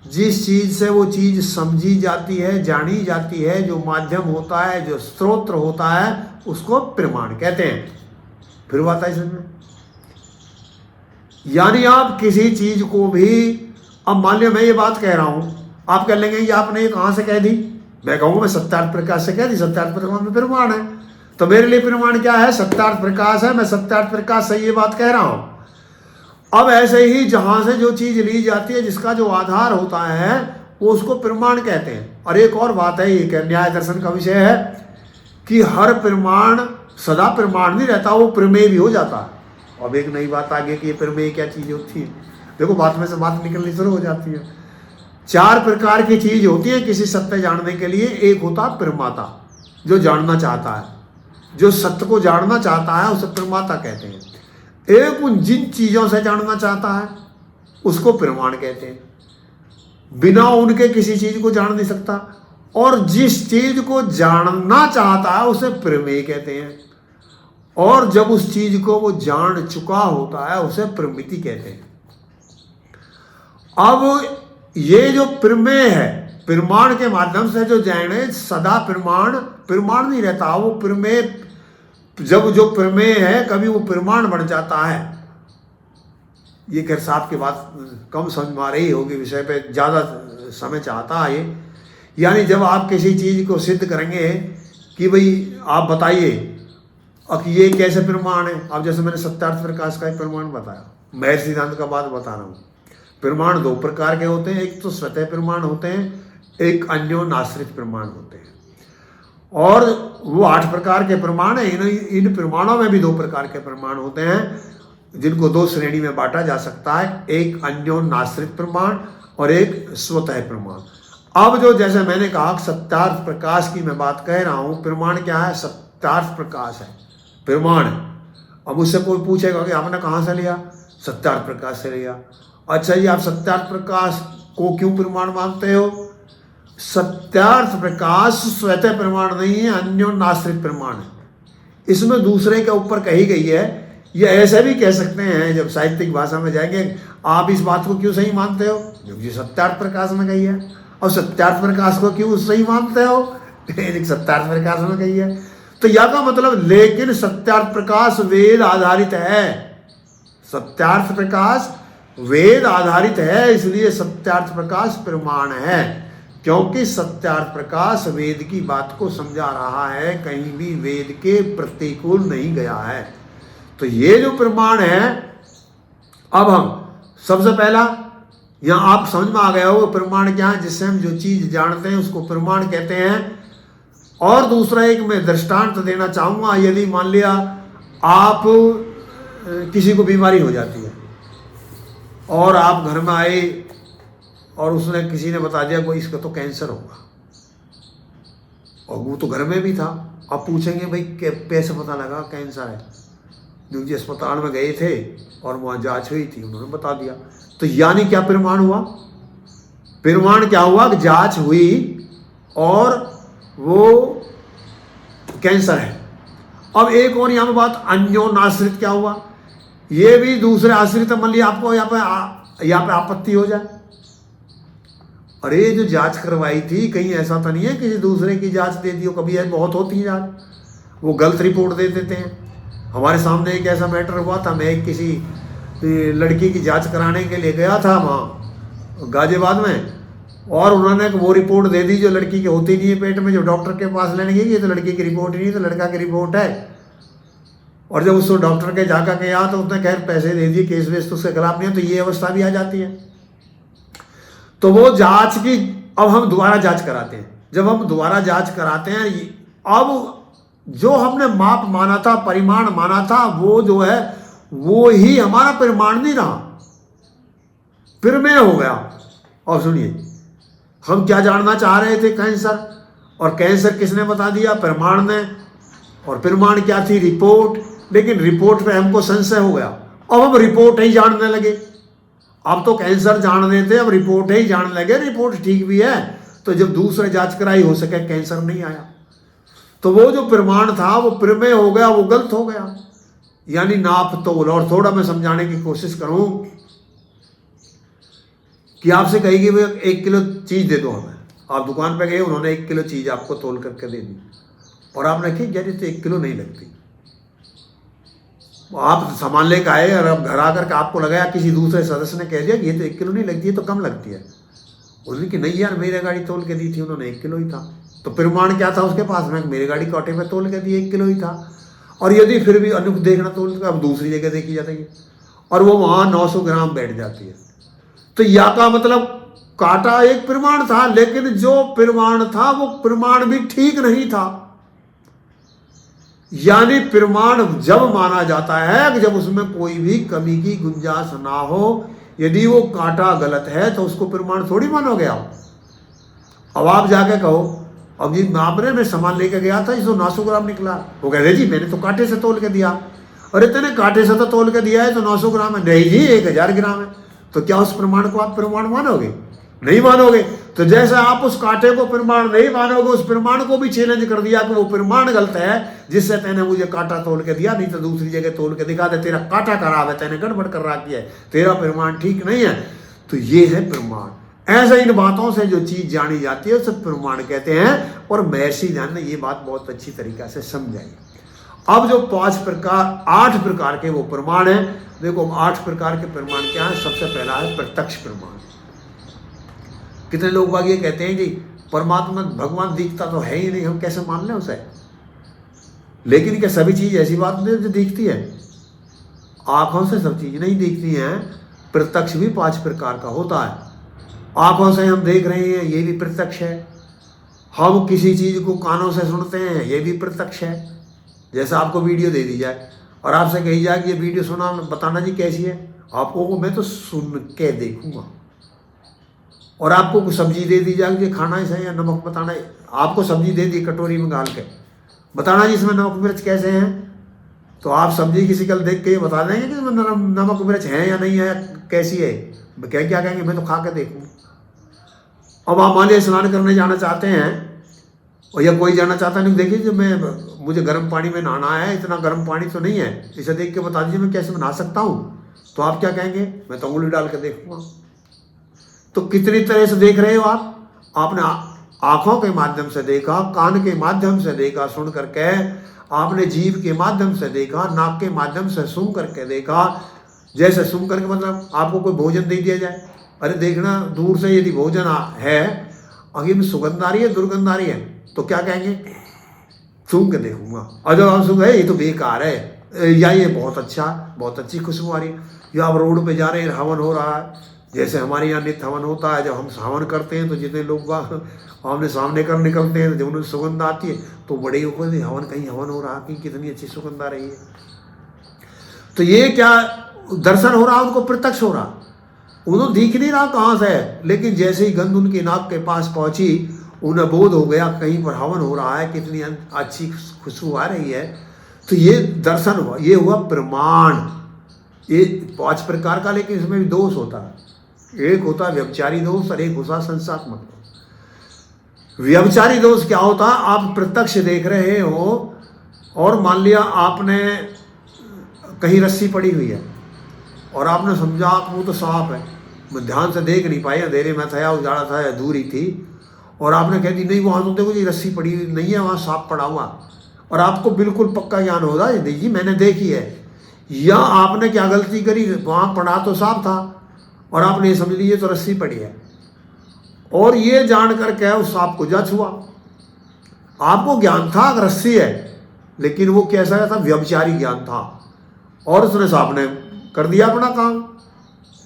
जिस चीज से वो चीज समझी जाती है, जानी जाती है, जो माध्यम होता है, जो स्रोत होता है, उसको प्रमाण कहते हैं। फिर बात है इसमें, यानी आप किसी चीज को भी, अब मान लिया मैं ये बात कह रहा हूं, आप कह लेंगे कि आपने ये कहां से कह दी? मैं कहूंगा मैं सत्यार्थ प्रकाश से कह दी। सत्यार्थ प्रकाश में प्रमाण है, तो मेरे लिए प्रमाण क्या है? सत्यार्थ प्रकाश है। मैं सत्यार्थ प्रकाश से ये बात कह रहा हूं। अब ऐसे ही जहां से जो चीज ली जाती है, जिसका जो आधार होता है, वो उसको प्रमाण कहते हैं। और एक और बात है, ये न्याय दर्शन का विषय है कि हर प्रमाण सदा प्रमाण नहीं रहता, वो प्रमेय भी हो जाता है। अब एक नई बात आ गई कि ये प्रमेय क्या चीज होती है। देखो बात में से बात निकलनी शुरू हो जाती है। 4 प्रकार की चीज होती है किसी सत्य जानने के लिए। एक होता प्रमाता, जो जानना चाहता है, जो सत्य को जानना चाहता है, उसे प्रमाता कहते हैं। एक उन जिन चीजों से जानना चाहता है उसको प्रमाण कहते हैं, बिना उनके किसी चीज को जान नहीं सकता। और जिस चीज को जानना चाहता है उसे प्रमेय कहते हैं, और जब उस चीज को वो जान चुका होता है उसे प्रमिति कहते हैं। अब ये जो प्रमेय है, प्रमाण के माध्यम से जो जाने, सदा प्रमाण नहीं रहता, वो प्रमेय, जब जो प्रमेय है कभी वो प्रमाण बन जाता है। ये खैर साहब की बात कम समझ में आ रही होगी, विषय पे ज्यादा समय चाहता है ये। यानी जब आप किसी चीज को सिद्ध करेंगे कि भाई आप बताइए अब ये कैसे प्रमाण है। अब जैसे मैंने सत्यार्थ प्रकाश का एक प्रमाण बताया, मैं सिद्धांत का बात बता रहा हूँ। प्रमाण 2 प्रकार के होते हैं, एक तो स्वतः प्रमाण होते हैं, एक अन्योन्याश्रित प्रमाण होते हैं। और वो 8 प्रकार के प्रमाण है। इन प्रमाणों में भी 2 प्रकार के प्रमाण होते हैं, जिनको 2 श्रेणी में बांटा जा सकता है, एक अन्योन्याश्रित प्रमाण और एक स्वतः प्रमाण। अब जो जैसे मैंने कहा सत्यार्थ प्रकाश की मैं बात कह रहा हूं, प्रमाण क्या है? सत्यार्थ प्रकाश है प्रमाण। अब मुझसे कोई पूछेगा कि आपने कहां से लिया? सत्यार्थ प्रकाश से लिया। अच्छा जी, आप सत्यार्थ प्रकाश को क्यों प्रमाण मानते हो? सत्यार्थ प्रकाश स्वतः प्रमाण नहीं है, अन्योन्याश्रित प्रमाण है। इसमें दूसरे के ऊपर कही गई है। ये ऐसे भी कह सकते हैं, जब साहित्यिक भाषा में जाएंगे, आप इस बात को क्यों सही मानते हो? क्योंकि सत्यार्थ प्रकाश में कही है। और सत्यार्थ प्रकाश को क्यों सही मानते हो? सत्यार्थ प्रकाश में कही है। तो या का मतलब, लेकिन सत्यार्थ प्रकाश वेद आधारित है। सत्यार्थ प्रकाश वेद आधारित है, इसलिए सत्यार्थ प्रकाश प्रमाण है। क्योंकि सत्यार्थ प्रकाश वेद की बात को समझा रहा है, कहीं भी वेद के प्रतिकूल नहीं गया है। तो ये जो प्रमाण है, अब हम सबसे पहला यहां आप समझ में आ गया हो प्रमाण क्या है? जिससे हम जो चीज जानते हैं उसको प्रमाण कहते हैं। और दूसरा एक मैं दृष्टांत देना चाहूंगा। यदि मान लिया आप किसी को बीमारी हो जाती है और आप घर में आए और उसने किसी ने बता दिया कोई इसका तो कैंसर होगा, और वो तो घर में भी था। अब पूछेंगे भाई कैसे पता लगा कैंसर है, क्योंकि अस्पताल में गए थे और वहाँ जांच हुई थी, उन्होंने बता दिया। तो यानी क्या प्रमाण हुआ? प्रमाण क्या हुआ कि जांच हुई और वो कैंसर है। अब एक और यहाँ पे बात, अन्योन आश्रित क्या हुआ? ये भी दूसरे आश्रित, मान लिया आपको यहाँ पे आपत्ति हो जाए, अरे जो जांच करवाई थी कहीं ऐसा तो नहीं है किसी दूसरे की जांच दे दी हो? कभी है, बहुत होती है जांच, वो गलत रिपोर्ट दे देते हैं। हमारे सामने एक ऐसा मैटर हुआ था, मैं किसी लड़की की जांच कराने के लिए गया था वहाँ गाजियाबाद में, और उन्होंने वो रिपोर्ट दे दी जो लड़की की होती नहीं है पेट में, जो डॉक्टर के पास लेने गई, ये तो लड़की की रिपोर्ट ही नहीं, तो लड़का की रिपोर्ट है। और जब उसको डॉक्टर के जाकर के आया तो उसने खैर पैसे दे दिए, केस वेस तो उसके खिलाफ नहीं है, तो ये अवस्था भी आ जाती है। तो वो जांच की, अब हम दोबारा जांच कराते हैं। जब हम दोबारा जांच कराते हैं, अब जो हमने माप माना था, परिमाण माना था, वो जो है वो ही हमारा परिमाण नहीं रहा, प्रमेय हो गया। और सुनिए, हम क्या जानना चाह रहे थे? कैंसर। और कैंसर किसने बता दिया? प्रमाण ने। और प्रमाण क्या थी? रिपोर्ट। लेकिन रिपोर्ट पे हमको संशय हो गया, अब हम रिपोर्ट ही जानने लगे। अब तो कैंसर जान रहे थे, अब रिपोर्ट ही जानने लगे, रिपोर्ट ठीक भी है। तो जब दूसरे जांच कराई, हो सके कैंसर नहीं आया, तो वो जो प्रमाण था वो प्रमेय हो गया, वो गलत हो गया। यानी नाप तोल। और थोड़ा मैं समझाने की कोशिश करूं कि आपसे कहेगी भाई 1 किलो चीज दे दो हमें, आप दुकान पे गए, उन्होंने 1 किलो चीज आपको तोल करके दे दी, और आपने कही यार ये तो 1 किलो नहीं लगती। आप सामान लेकर आए और अब घर आकर के आपको लगाया, किसी दूसरे सदस्य ने कह दिया कि ये तो 1 किलो नहीं लगती है, तो कम लगती है। उन्होंने कि नहीं यार, मेरी गाड़ी तोल के दी थी, उन्होंने 1 किलो ही था। तो प्रमाण क्या था उसके पास में? मेरी गाड़ी कांटे में तोल के दी, 1 किलो ही था। और यदि फिर भी अनुप देखना तोल के, अब दूसरी जगह देखी जाती है और वो वहां 900 ग्राम बैठ जाती है। तो या का मतलब कांटा एक प्रमाण था, लेकिन जो प्रमाण था वो प्रमाण भी ठीक नहीं था। यानी प्रमाण जब माना जाता है कि जब उसमें कोई भी कमी की गुंजाइश ना हो। यदि वो कांटा गलत है तो उसको प्रमाण थोड़ी मानोगे आप। अब आप जाके कहो, अब जी आपने मैं सामान लेके गया था, इसको 900 ग्राम निकला, वो कहते जी मैंने तो कांटे से तोल के दिया। अरे तेने कांटे से तो तोल के दिया है तो 900 ग्राम है। नहीं जी 1000 ग्राम है। तो क्या उस प्रमाण को आप प्रमाण मानोगे? नहीं मानोगे। तो जैसे आप उस कांटे को प्रमाण नहीं मानोगे, उस प्रमाण को भी चैलेंज कर दिया कि वो प्रमाण गलत है जिससे तेने मुझे कांटा तोल के दिया, नहीं तो दूसरी जगह तोल के दिखा दे, तेरा कांटा खराब है, तेने गड़बड़ कर रखी है, तेरा प्रमाण ठीक नहीं है। तो ये है प्रमाण। ऐसे इन बातों से जो चीज जानी जाती है उसे प्रमाण कहते हैं। और महर्षि ध्यान ने ये बात बहुत अच्छी तरीका से समझाई। अब जो 8 प्रकार के वो प्रमाण है, देखो 8 प्रकार के प्रमाण क्या है? सबसे पहला है प्रत्यक्ष प्रमाण। कितने लोग बाग ये कहते हैं कि परमात्मा भगवान दिखता तो है ही नहीं, हम कैसे मान लें उसे? लेकिन क्या सभी चीज ऐसी बात नहीं जो दिखती है? आंखों से सब चीज नहीं दिखती है। प्रत्यक्ष भी 5 प्रकार का होता है। आंखों से हम देख रहे हैं, ये भी प्रत्यक्ष है। हम किसी चीज को कानों से सुनते हैं, ये भी प्रत्यक्ष है। जैसे आपको वीडियो दे दी जाए और आपसे कही जाए कि ये वीडियो सुना, बताना जी कैसी है, आपको मैं तो सुन के देखूंगा। और आपको कुछ सब्जी दे दी जाए कि खाना है या नमक बताना है, आपको सब्जी दे दी कटोरी में डाल के, बताना जी इसमें नमक मिर्च कैसे हैं, तो आप सब्जी की शिकल देख के बता देंगे कि इसमें नमक मिर्च है या नहीं है, कैसी है। क्या कहेंगे? मैं तो खा के देखूँ। अब आप मान लीजिए स्नान करने जाना चाहते हैं और या कोई जाना चाहता नहीं, देखिए जो मुझे गर्म पानी में नहाना है, इतना गर्म पानी तो नहीं है, इसे देख के बता दीजिए मैं कैसे नहा सकता हूँ। तो आप क्या कहेंगे? मैं तो उंगली डाल के देखूंगा। तो कितनी तरह से देख रहे हो आप? आपने आंखों के माध्यम से देखा, कान के माध्यम से देखा सुन करके, आपने जीभ के माध्यम से देखा, नाक के माध्यम से सूंघ करके देखा। जैसे सूंघ करके मतलब आपको कोई भोजन दे दिया जाए, अरे देखना दूर से यदि भोजन है, अगर में सुगंध आ रही है दुर्गंध आ रही है, तो क्या कहेंगे? सूंघ के देखूंगा। और जब आप सूंघे ये तो बेकार है, या ये बहुत अच्छा, बहुत अच्छी खुशबू आ रही है, या आप रोड पे जा रहे हैं हवन हो रहा है, जैसे हमारे यहाँ नित्य हवन होता है, जब हम हवन करते हैं तो जितने लोग हमने सामने कर निकलते हैं, जब उन्हें सुगंध आती है तो बड़े होकर हवन कहीं हवन हो रहा है, कहीं कितनी अच्छी सुगंध आ रही है। तो ये क्या दर्शन हो रहा, उनको प्रत्यक्ष हो रहा। उन्होंने दिख नहीं रहा कहाँ से है, लेकिन जैसे ही गंध उनकी नाक के पास पहुंची, उन्हें बोध हो गया कहीं पर हवन हो रहा है, कितनी अच्छी खुशबू आ रही है। तो ये दर्शन हुआ, ये हुआ प्रमाण। ये 5 प्रकार का, लेकिन इसमें भी दोष होता है। एक होता है व्यभिचारी दोष और एक होता है संसात्मक दोष। व्यभिचारी दोष क्या होता है? आप प्रत्यक्ष देख रहे हो और मान लिया आपने कहीं रस्सी पड़ी हुई है और आपने समझा कि वो तो सांप है, मैं ध्यान से देख नहीं पाया, अंधेरे में था या उजाड़ा था या दूर ही थी, और आपने कह दी नहीं वहाँ तो देखो जी रस्सी पड़ी हुई नहीं है, वहाँ सांप पड़ा हुआ, और आपको बिल्कुल पक्का ज्ञान हो रहा है देखिए मैंने देखी है। या आपने क्या गलती करी, वहाँ पड़ा तो सांप था और आपने ये समझ ली ये तो रस्सी पड़ी है, और ये जान करके उस सांप को जा छुआ। आपको ज्ञान था रस्सी है, लेकिन वो कैसा था? व्यभिचारी ज्ञान था, और उसने सांप ने कर दिया अपना काम।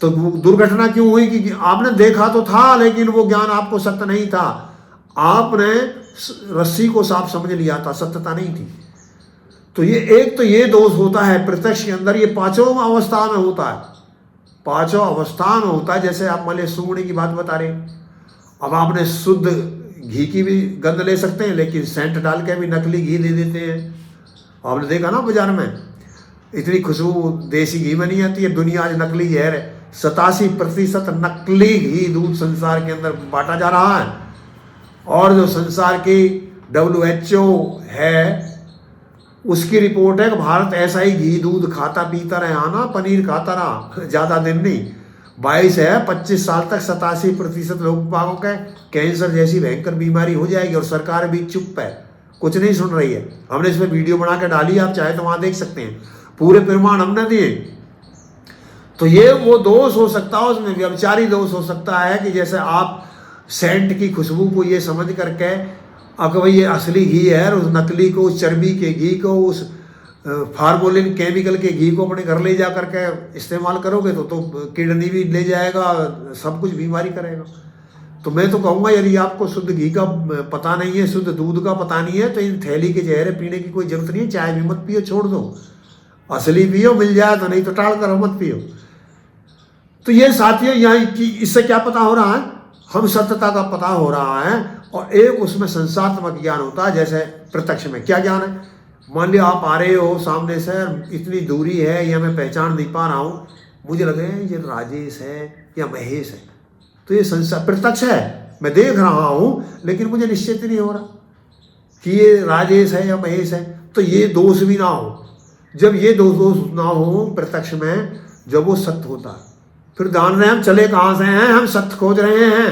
तो दुर्घटना क्यों हुई? कि आपने देखा तो था, लेकिन वो ज्ञान आपको सत्य नहीं था। आपने रस्सी को सांप समझ लिया था, सत्यता नहीं थी। तो ये एक तो ये दोष होता है प्रत्यक्ष के अंदर। ये 5वें अवस्था में होता है, 5वें अवस्था में होता है। जैसे आप मान लीजिए सूंघने की बात बता रहे, अब आपने शुद्ध घी की भी गंध ले सकते हैं, लेकिन सेंट डाल के भी नकली घी दे देते हैं। आपने देखा ना बाजार में इतनी खुशबू देसी घी में नहीं आती है, दुनिया आज नकली है। 87% नकली घी दूध संसार के अंदर बांटा जा रहा है। और जो संसार की WHO है उसकी रिपोर्ट है कि भारत ऐसा ही घी दूध खाता पीता रहा ना, पनीर खाता रहा, ज़्यादा दिन नहीं। 22 है 25 साल तक 87% लोग बागों के कैंसर जैसी भयंकर बीमारी हो जाएगी, और सरकार भी चुप है, कुछ नहीं सुन रही है। हमने इसमें वीडियो बना के डाली, आप चाहे तो वहाँ देख सकते हैं, पूरे प्रमाण हमने दिए। तो ये वो दोष हो सकता है, उसमें व्यभिचारी दोष हो सकता है कि जैसे आप सेंट की खुशबू को ये समझ करके अगर भाई ये असली घी है, और उस नकली को, उस चर्बी के घी को, उस फार्मोलिन केमिकल के घी को अपने घर ले जा करके इस्तेमाल करोगे तो किडनी भी ले जाएगा, सब कुछ बीमारी करेगा। तो मैं तो कहूँगा यदि आपको शुद्ध घी का पता नहीं है, शुद्ध दूध का पता नहीं है, तो इन थैली के जहरे पीने की कोई जरूरत नहीं है। चाय भी मत पियो, छोड़ दो, असली पियो, मिल जाए तो, नहीं तो टाल कर मत पियो। तो ये साथियों यहाँ की इससे क्या पता हो रहा है? हम सत्यता का पता हो रहा है, और एक उसमें संसात्मक ज्ञान होता है। जैसे प्रत्यक्ष में क्या ज्ञान है? मान लिया आप आ रहे हो सामने से, इतनी दूरी है या मैं पहचान नहीं पा रहा हूँ, मुझे लग रहा है ये राजेश है या महेश है, तो ये संसार प्रत्यक्ष है, मैं देख रहा हूँ, लेकिन मुझे निश्चित नहीं हो रहा कि ये राजेश है या महेश है। तो ये दोष भी ना हो। जब ये दोष ना हो प्रत्यक्ष में, जब वो सत्य होता है, फिर जान रहे हैं हम चले कहाँ से हैं, हम सत्य खोज रहे हैं।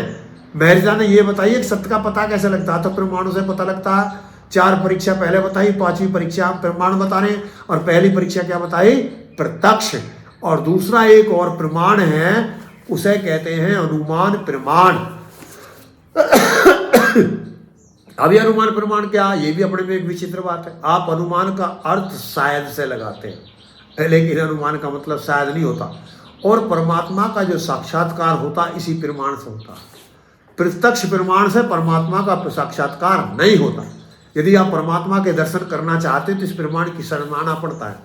महर्षि ने ये बताइए कि सत्य का पता कैसे लगता है? तो प्रमाणों से पता लगता है। 4 परीक्षा पहले बताई, 5वीं परीक्षा प्रमाण बता रहे हैं, और पहली परीक्षा क्या बताई? प्रत्यक्ष। और दूसरा एक और प्रमाण है, उसे कहते हैं अनुमान प्रमाण। अब ये अनुमान प्रमाण क्या? ये भी अपने में एक विचित्र बात है। आप अनुमान का अर्थ शायद से लगाते हैं, लेकिन अनुमान का मतलब शायद नहीं होता। और परमात्मा का जो साक्षात्कार होता है इसी प्रमाण से होता है। प्रत्यक्ष प्रमाण से परमात्मा का साक्षात्कार नहीं होता। यदि आप परमात्मा के दर्शन करना चाहते हैं तो इस प्रमाण की शरण आना पड़ता है।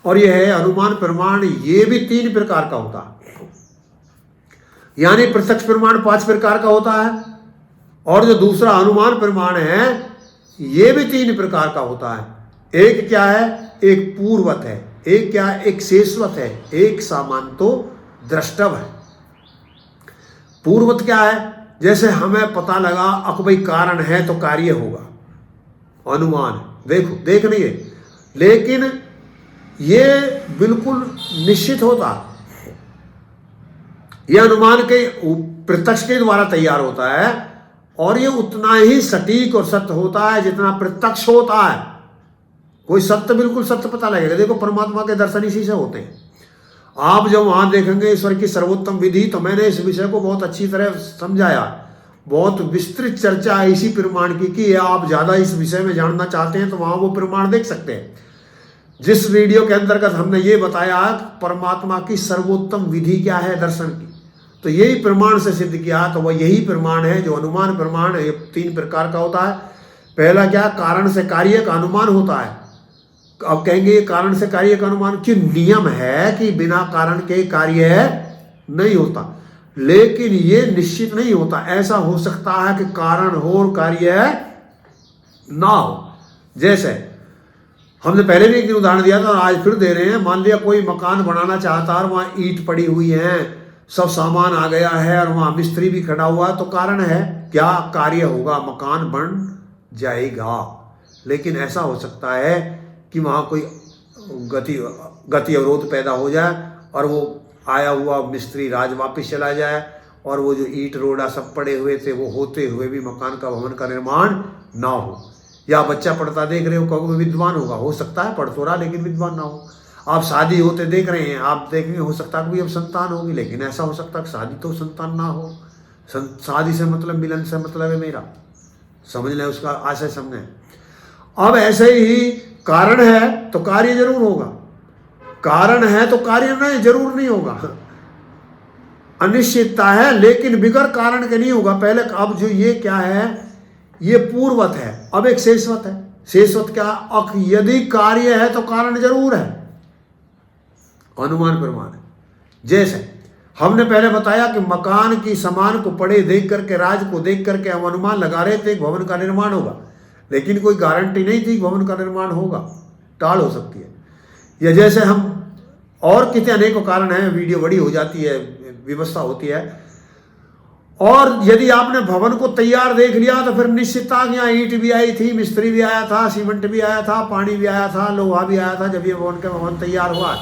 और यह है अनुमान प्रमाण, ये भी 3 प्रकार का होता है। यानी प्रत्यक्ष प्रमाण 5 प्रकार का होता है, और जो दूसरा अनुमान प्रमाण है ये भी 3 प्रकार का होता है। एक क्या है? एक पूर्वत है, एक क्या है? एक शेषवत है, एक सामान्तो द्रष्टव है। पूर्वत क्या है? जैसे हमें पता लगा अब भाई कारण है तो कार्य होगा, अनुमान देखो देख नहीं है, लेकिन ये बिल्कुल निश्चित होता, यह अनुमान के प्रत्यक्ष के द्वारा तैयार होता है, और ये उतना ही सटीक और सत्य होता है जितना प्रत्यक्ष होता है। कोई सत्य बिल्कुल सत्य पता लगेगा। देखो परमात्मा के दर्शन इसी से होते हैं। आप जब वहां देखेंगे ईश्वर की सर्वोत्तम विधि, तो मैंने इस विषय को बहुत अच्छी तरह समझाया, बहुत विस्तृत चर्चा है इसी प्रमाण की, कि आप ज्यादा इस विषय में जानना चाहते हैं तो वहां वो प्रमाण देख सकते हैं। जिस वीडियो के अंतर्गत हमने ये बताया परमात्मा की सर्वोत्तम विधि क्या है दर्शन की, तो यही प्रमाण से सिद्ध किया, तो वह यही प्रमाण है जो अनुमान प्रमाण है। 3 प्रकार का होता है। पहला क्या? कारण से कार्य का अनुमान होता है। अब कहेंगे ये कारण से कार्य का अनुमान क्यों? नियम है कि बिना कारण के कार्य नहीं होता। लेकिन ये निश्चित नहीं होता। ऐसा हो सकता है कि कारण हो और कार्य ना हो। जैसे हमने पहले भी एक दिन उदाहरण दिया था और आज फिर दे रहे हैं। मान लिया कोई मकान बनाना चाहता है और वहाँ ईंट पड़ी हुई है, सब सामान आ गया है और वहाँ मिस्त्री भी खड़ा हुआ है, तो कारण है क्या? कार्य होगा, मकान बन जाएगा। लेकिन ऐसा हो सकता है कि वहाँ कोई गति अवरोध पैदा हो जाए और वो आया हुआ मिस्त्री राज वापिस चला जाए और वो जो ईंट रोड़ा सब पड़े हुए थे वो होते हुए भी मकान का भवन का निर्माण ना हो। या बच्चा पढ़ता देख रहे हो, कहोगे विद्वान होगा, हो सकता है पढ़ तो रहा लेकिन विद्वान ना हो। आप शादी होते देख रहे हैं, आप देखेंगे हो सकता है कि अब संतान होगी, लेकिन ऐसा हो सकता है कि शादी तो संतान ना हो। शादी से मतलब मिलन से मतलब है मेरा, समझ लें, उसका आशय समझें। अब ऐसे ही कारण है तो कार्य जरूर होगा, कारण है तो कार्य नहीं जरूर नहीं होगा। अनिश्चितता है लेकिन बिगर कारण के नहीं होगा। पहले अब जो ये क्या है, ये पूर्वत है, अब एक शेषवत है। शेषवत क्या? यदि कार्य है तो कारण जरूर है, अनुमान प्रमाण है। जैसे हमने पहले बताया कि मकान की समान को पड़े देख करके, राज को देख करके हम अनुमान लगा रहे थे भवन का निर्माण होगा, लेकिन कोई गारंटी नहीं थी भवन का निर्माण होगा, टाल हो सकती है। या जैसे हम और कितने अनेकों कारण हैं, वीडियो बड़ी हो जाती है, व्यवस्था होती है। और यदि आपने भवन को तैयार देख लिया तो फिर निश्चितता यहाँ ईंट भी आई थी, मिस्त्री भी आया था, सीमेंट भी आया था, पानी भी आया था, लोहा भी आया था जब ये भवन तैयार हुआ।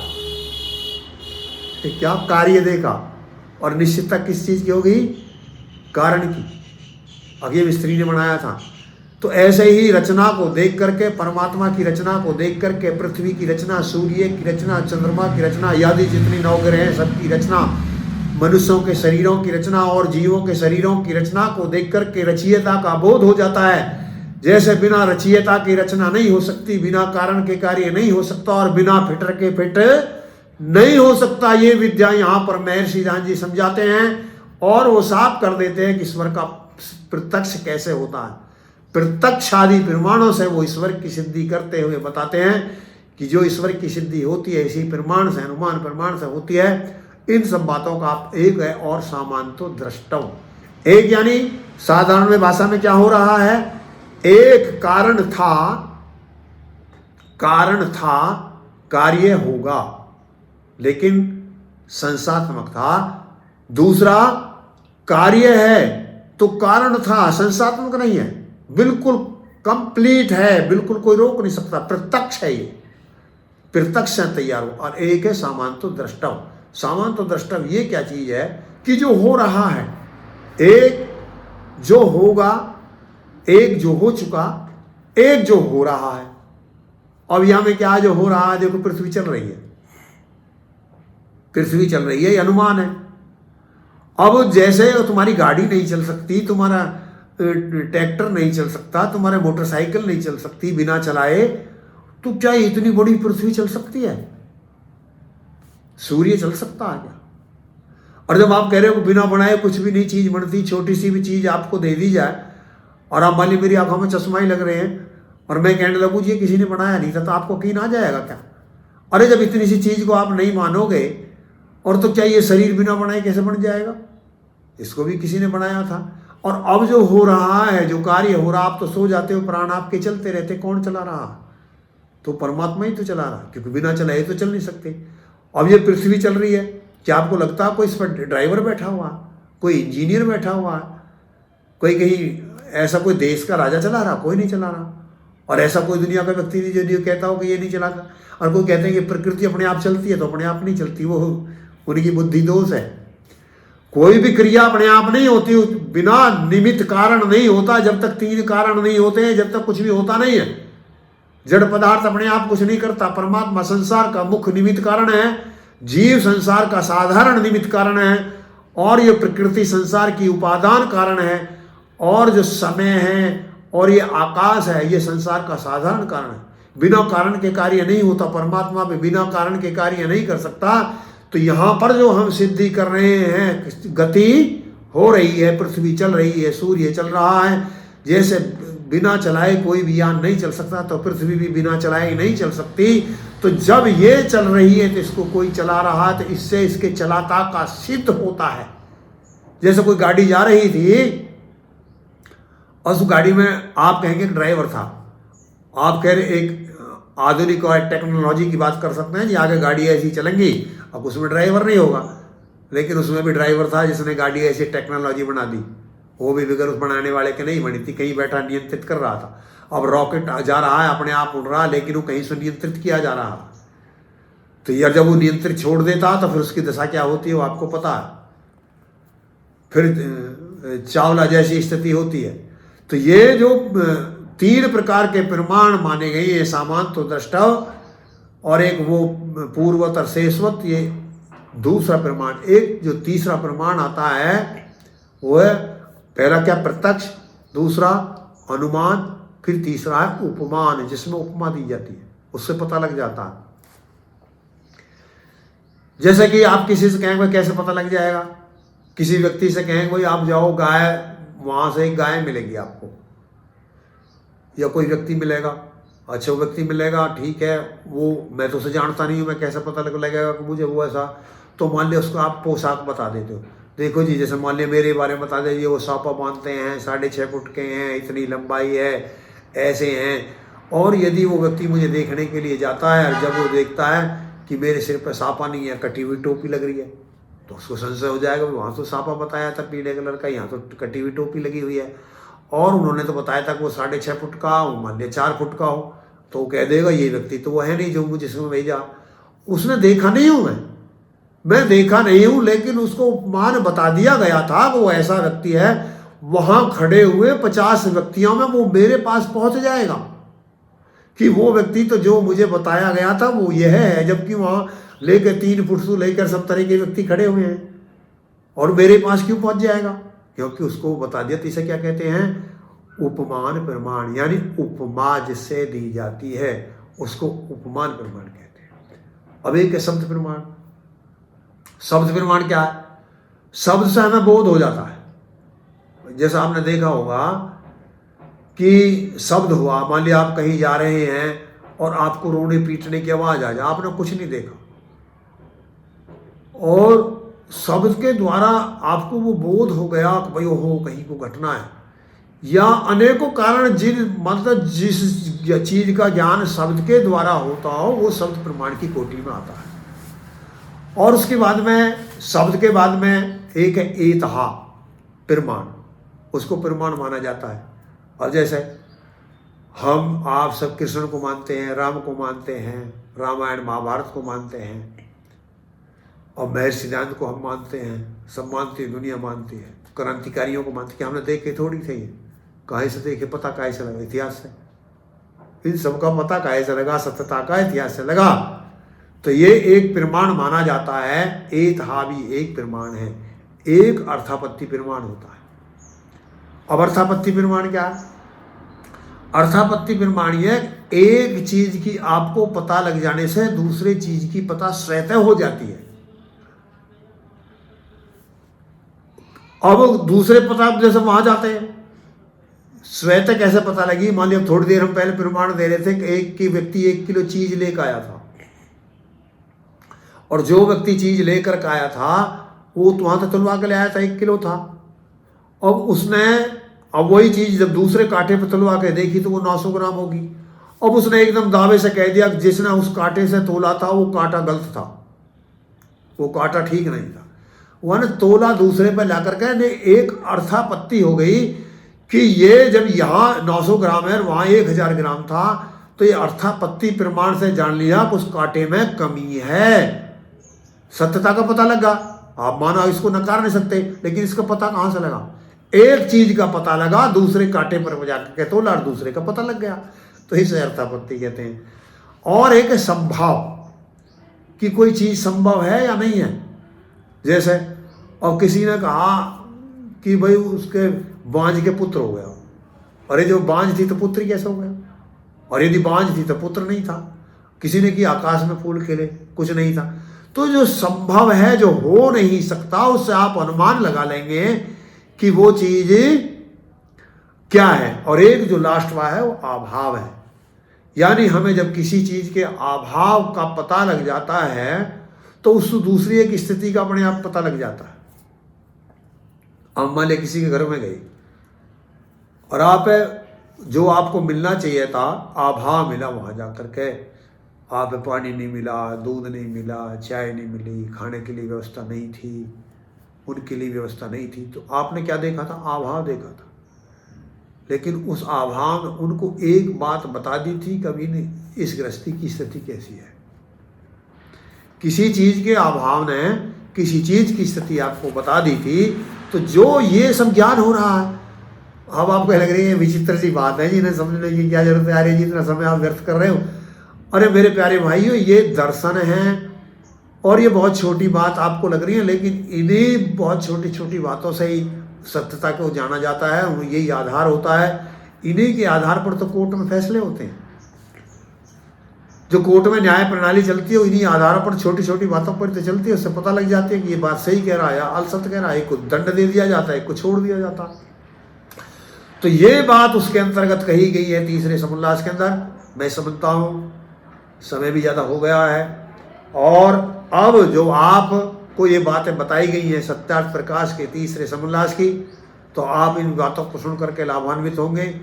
तो क्या कार्य देखा और निश्चितता किस चीज की होगी? कारण की। अब ये मिस्त्री ने बनाया था। तो ऐसे ही रचना को देख करके, परमात्मा की रचना को देख करके, पृथ्वी की रचना, सूर्य की रचना, चंद्रमा की रचना, आदि जितनी नवग्रह हैं सबकी रचना, मनुष्यों के शरीरों की रचना और जीवों के शरीरों की रचना को देख करके रचयिता का बोध हो जाता है। जैसे बिना रचयिता की रचना नहीं हो सकती, बिना कारण के कार्य नहीं हो सकता और बिना फिटर के फिट नहीं हो सकता। ये विद्या यहाँ पर महर्षि दान जी समझाते हैं और वो साफ कर देते हैं कि ईश्वर का प्रत्यक्ष कैसे होता है। प्रत्यक्ष आदि प्रमाणों से वो ईश्वर की सिद्धि करते हुए बताते हैं कि जो ईश्वर की सिद्धि होती है इसी प्रमाण से, अनुमान प्रमाण से होती है। इन सब बातों का आप एक है और सामान तो दृष्टव। एक यानी साधारण में भाषा में क्या हो रहा है, एक कारण था कार्य होगा लेकिन संसात्मक था। दूसरा कार्य है तो कारण था, संसात्मक नहीं है, बिल्कुल कंप्लीट है, बिल्कुल कोई रोक नहीं सकता, प्रत्यक्ष है, ये प्रत्यक्ष से तैयार हो। और एक है सामान तो दृष्टव। सामान तो दृष्टव ये क्या चीज है कि जो हो रहा है, एक जो होगा, एक जो हो चुका, एक जो हो रहा है। अब यहां में क्या जो हो रहा है, देखो पृथ्वी चल रही है, पृथ्वी चल रही है, ये अनुमान है। अब जैसे तुम्हारी गाड़ी नहीं चल सकती, तुम्हारा ट्रैक्टर नहीं चल सकता, तुम्हारे मोटरसाइकिल नहीं चल सकती बिना चलाए, तो क्या इतनी बड़ी पृथ्वी चल सकती है? सूर्य चल सकता है क्या? और जब आप कह रहे हो बिना बनाए कुछ भी नहीं चीज बनती, छोटी सी भी चीज आपको दे दी जाए और आप मान ली मेरी आंखों में चश्मा ही लग रहे हैं और मैं कहने लगूँ ये किसी ने बनाया नहीं था, तो आपको यकीन आ जाएगा क्या? अरे जब इतनी सी चीज को आप नहीं मानोगे, और तो क्या ये शरीर बिना बनाए कैसे बन जाएगा? इसको भी किसी ने बनाया था। और अब जो हो रहा है, जो कार्य हो रहा, आप तो सो जाते हो, प्राण आपके चलते रहते, कौन चला रहा? तो परमात्मा ही तो चला रहा, क्योंकि बिना चलाए तो चल नहीं सकते। अब ये पृथ्वी चल रही है, क्या आपको लगता है कोई इस पर ड्राइवर बैठा हुआ, कोई इंजीनियर बैठा हुआ, कोई कहीं ऐसा कोई देश का राजा चला रहा? कोई नहीं चला रहा। और ऐसा कोई दुनिया का व्यक्ति नहीं जो कहता हो कि ये नहीं चलाता। और कोई कहते हैं कि प्रकृति अपने आप चलती है, तो अपने आप नहीं चलती, वो उनकी बुद्धि दोष है। कोई भी क्रिया अपने आप नहीं होती, बिना निमित्त कारण नहीं होता। जब तक तीन कारण नहीं होते हैं, जब तक कुछ भी होता नहीं है। जड़ पदार्थ अपने आप कुछ नहीं करता। परमात्मा संसार का मुख्य निमित्त कारण है, जीव संसार का साधारण निमित्त कारण है, और ये प्रकृति संसार की उपादान कारण है, और जो समय है और ये आकाश है ये संसार का साधारण कारण है। बिना कारण के कार्य नहीं होता। परमात्मा भी बिना कारण के कार्य नहीं कर सकता। तो यहां पर जो हम सिद्धि कर रहे हैं, गति हो रही है, पृथ्वी चल रही है, सूर्य चल रहा है। जैसे बिना चलाए कोई भी यान नहीं चल सकता, तो पृथ्वी भी बिना चलाए नहीं चल सकती। तो जब ये चल रही है तो इसको कोई चला रहा है, तो इससे इसके चलाता का सिद्ध होता है। जैसे कोई गाड़ी जा रही थी और उस गाड़ी में आप कहेंगे ड्राइवर था, आप कह रहे एक आधुनिक और टेक्नोलॉजी की बात कर सकते हैं जी, आगे गाड़ी ऐसी चलेंगी, अब उसमें ड्राइवर नहीं होगा, लेकिन उसमें भी ड्राइवर था जिसने गाड़ी ऐसी टेक्नोलॉजी बना दी, वो भी बगैर उस बनाने वाले के नहीं बनी थी, कहीं बैठा नियंत्रित कर रहा था। अब रॉकेट जा रहा है, अपने आप उड़ रहा, लेकिन वो कहीं से नियंत्रित किया जा रहा है। तो यार जब वो नियंत्रित छोड़ देता तो फिर उसकी दशा क्या होती है वो आपको पता है, फिर चावला जैसी स्थिति होती है। तो ये जो 3 प्रकार के प्रमाण माने गए, ये सामान्य तो द्रष्टव्य और एक वो पूर्वत और शेषवत, ये दूसरा प्रमाण। एक जो तीसरा प्रमाण आता है वो है पहला क्या, प्रत्यक्ष, दूसरा अनुमान, फिर तीसरा है उपमान, जिसमें उपमा दी जाती है, उससे पता लग जाता है। जैसे कि आप किसी से कहेंगे कैसे पता लग जाएगा, किसी व्यक्ति से कहेंगे भाई आप जाओ गाय, वहां से एक गाय मिलेगी आपको, या कोई व्यक्ति मिलेगा, अच्छा वो व्यक्ति मिलेगा, ठीक है, वो मैं तो उसे जानता नहीं हूँ, मैं कैसे पता लगेगा कि मुझे वो ऐसा। तो मान लिया उसको आप पोशाक बता देते हो, देखो जी जैसे मान लिया मेरे बारे में बता दीजिए, वो सापा बांधते हैं, 6.5 फुट के हैं, इतनी लंबाई है, ऐसे हैं। और यदि वो व्यक्ति मुझे देखने के लिए जाता है और जब वो देखता है कि मेरे सिर पर सापा नहीं है, कटी हुई टोपी लग रही है, तो उसको संशय हो जाएगा, वहाँ तो सापा बताया था पीले कलर का, यहाँ तो कटी हुई टोपी लगी हुई है, और उन्होंने तो बताया था कि वो 6.5 फुट का हो, मान लिया 4 फुट का हो, तो वो कह देगा ये व्यक्ति तो वो है नहीं जो मुझे जिसमें भेजा, उसने देखा नहीं हूँ मैं देखा नहीं हूँ, लेकिन उसको उपमान बता दिया गया था वो ऐसा व्यक्ति है, वहां खड़े हुए 50 व्यक्तियों में वो मेरे पास पहुंच जाएगा कि वो व्यक्ति तो जो मुझे बताया गया था वो यह है, जबकि वहां लेकर 3 फुट से लेकर सब तरह के व्यक्ति खड़े हुए हैं, और मेरे पास क्यों पहुंच जाएगा, क्योंकि उसको बता दिया। तो इसे क्या कहते हैं, उपमान प्रमाण, यानी उपमा जिससे दी जाती है उसको उपमान प्रमाण कहते हैं। अब एक है शब्द प्रमाण। शब्द प्रमाण क्या है, शब्द से हमें बोध हो जाता है। जैसा आपने देखा होगा कि शब्द हुआ, मान लिया आप कहीं जा रहे हैं और आपको रोने पीटने की आवाज आ जाए, आपने कुछ नहीं देखा, और शब्द के द्वारा आपको वो बोध हो गया कि भाई ओहो कहीं को घटना है, या अनेकों कारण मतलब जिस चीज का ज्ञान शब्द के द्वारा होता हो वो शब्द प्रमाण की कोटि में आता है। और उसके बाद में शब्द के बाद में एक है एतहा प्रमाण, उसको प्रमाण माना जाता है। और जैसे हम आप सब कृष्ण को मानते हैं, राम को मानते हैं, रामायण महाभारत को मानते हैं, और महर्षि सिद्धांत को हम मानते हैं, सब मानती है, दुनिया मानती है, क्रांतिकारियों को मानती है, हमने देखे थोड़ी थे, ये कहीं से देखे, पता कहीं से लगा, इतिहास से। इन सबका पता कहीं से लगा, सत्यता का इतिहास से लगा। तो ये एक प्रमाण माना जाता है। एतहा भी एक प्रमाण है, एक अर्थापत्ति प्रमाण होता है। अब अर्थापत्ति प्रमाण क्या है, अर्थापत्ति प्रमाण ये एक चीज की आपको पता लग जाने से दूसरे चीज की पता स्वतः हो जाती है। अब दूसरे पता जैसे वहां जाते हैं, स्वतः कैसे पता लगी, मान लिया थोड़ी देर हम पहले प्रमाण दे रहे थे कि एक की व्यक्ति 1 किलो चीज लेकर आया था, और जो व्यक्ति चीज लेकर आया था वो तो वहां तो तुलवा के ले आया था, 1 किलो था। अब उसने अब वही चीज जब दूसरे कांटे पर तुलवा के देखी तो वो 900 ग्राम होगी। अब उसने एकदम दावे से कह दिया कि जिसने उस कांटे से तोला था वो कांटा गलत था, वो कांटा ठीक नहीं था। वह तोला दूसरे पर ला करके एक अर्थापत्ति हो गई कि ये जब यहाँ 900 ग्राम है वहां 1000 ग्राम था, तो ये अर्थापत्ति प्रमाण से जान लिया कि उस कांटे में कमी है। सत्यता का पता लगा, आप माना इसको नकार नहीं सकते, लेकिन इसका पता कहां से लगा, एक चीज का पता लगा, दूसरे कांटे पर जाकर तोला और दूसरे का पता लग गया, तो इसे अर्थापत्ति कहते हैं। और एक संभाव कि कोई चीज संभव है या नहीं है। जैसे और किसी ने कहा कि भाई उसके बांझ के पुत्र हो गया, अरे जो बांझ थी तो पुत्र कैसे हो गया, और यदि बांझ थी तो पुत्र नहीं था। किसी ने कि आकाश में फूल खिले, कुछ नहीं था। तो जो संभव है, जो हो नहीं सकता, उससे आप अनुमान लगा लेंगे कि वो चीज क्या है। और एक जो लास्ट वाला है वो अभाव है, यानी हमें जब किसी चीज के अभाव का पता लग जाता है तो उस दूसरी एक स्थिति का अपने आप पता लग जाता है। हम मान लिया किसी के घर में गए और आप जो आपको मिलना चाहिए था आभा मिला वहाँ जा कर के, आप पानी नहीं मिला, दूध नहीं मिला, चाय नहीं मिली, खाने के लिए व्यवस्था नहीं थी, उनके लिए व्यवस्था नहीं थी, तो आपने क्या देखा था? आभा देखा था। लेकिन उस आभा में उनको एक बात बता दी थी कभी नहीं, इस गृहस्थी की स्थिति कैसी है। किसी चीज़ के अभाव ने किसी चीज़ की स्थिति आपको बता दी थी, तो जो ये सब ज्ञान हो रहा है, अब आपको लग रही है विचित्र सी बात है, जिन्हें समझने की क्या जरूरत है, अरे जितना समय आप व्यर्थ कर रहे हो। अरे मेरे प्यारे भाइयों, ये दर्शन है और ये बहुत छोटी बात आपको लग रही है, लेकिन इन्हीं बहुत छोटी छोटी बातों से ही सत्यता को जाना जाता है, यही आधार होता है। इन्हीं के आधार पर तो कोर्ट में फैसले होते हैं। जो कोर्ट में न्याय प्रणाली चलती है, इन्हीं आधारों पर छोटी छोटी बातों पर तो चलती है, उससे पता लग जाती है कि ये बात सही कह रहा है या अलसत कह रहा है, कुछ दंड दे दिया जाता है, कुछ छोड़ दिया जाता है। तो ये बात उसके अंतर्गत कही गई है तीसरे समोल्लास के अंदर। मैं समझता हूँ समय भी ज़्यादा हो गया है, और अब जो आपको ये बातें बताई गई हैं सत्यार्थ प्रकाश के तीसरे समोल्लास की, तो आप इन बातों को सुन करके लाभान्वित होंगे,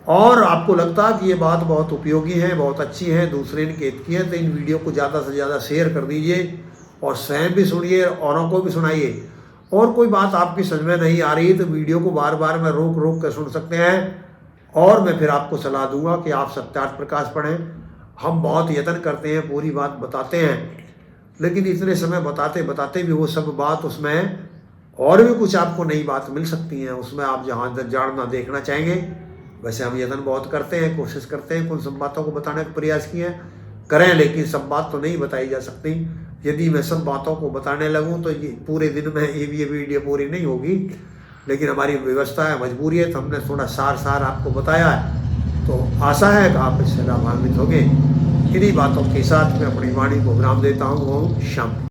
और आपको लगता है कि ये बात बहुत उपयोगी है, बहुत अच्छी है, दूसरे इनके हित की है, तो इन वीडियो को ज़्यादा से ज़्यादा शेयर कर दीजिए और स्वयं भी सुनिए, औरों को भी सुनाइए। और कोई बात आपकी समझ में नहीं आ रही तो वीडियो को बार बार में रोक रोक कर सुन सकते हैं, और मैं फिर आपको सलाह दूंगा कि आप सत्यार्थ प्रकाश पढ़ें। हम बहुत यत्न करते हैं, पूरी बात बताते हैं, लेकिन इतने समय बताते बताते भी वो सब बात उसमें और भी कुछ आपको नई बात मिल सकती हैं, उसमें आप जहाँ जानना देखना चाहेंगे। वैसे हम यत्न बहुत करते हैं, कोशिश करते हैं कुछ सब बातों को बताने का प्रयास किए करें, लेकिन सब बात तो नहीं बताई जा सकती। यदि मैं सब बातों को बताने लगूं तो ये पूरे दिन में ये वीडियो पूरी नहीं होगी, लेकिन हमारी व्यवस्था है, मजबूरी है, तो हमने थोड़ा सार आपको बताया है। तो आशा है कि आप इससे लाभान्वित होंगे। इन्हीं बातों के साथ मैं अपनी वाणी को विराम देता हूँ। ओम शांति।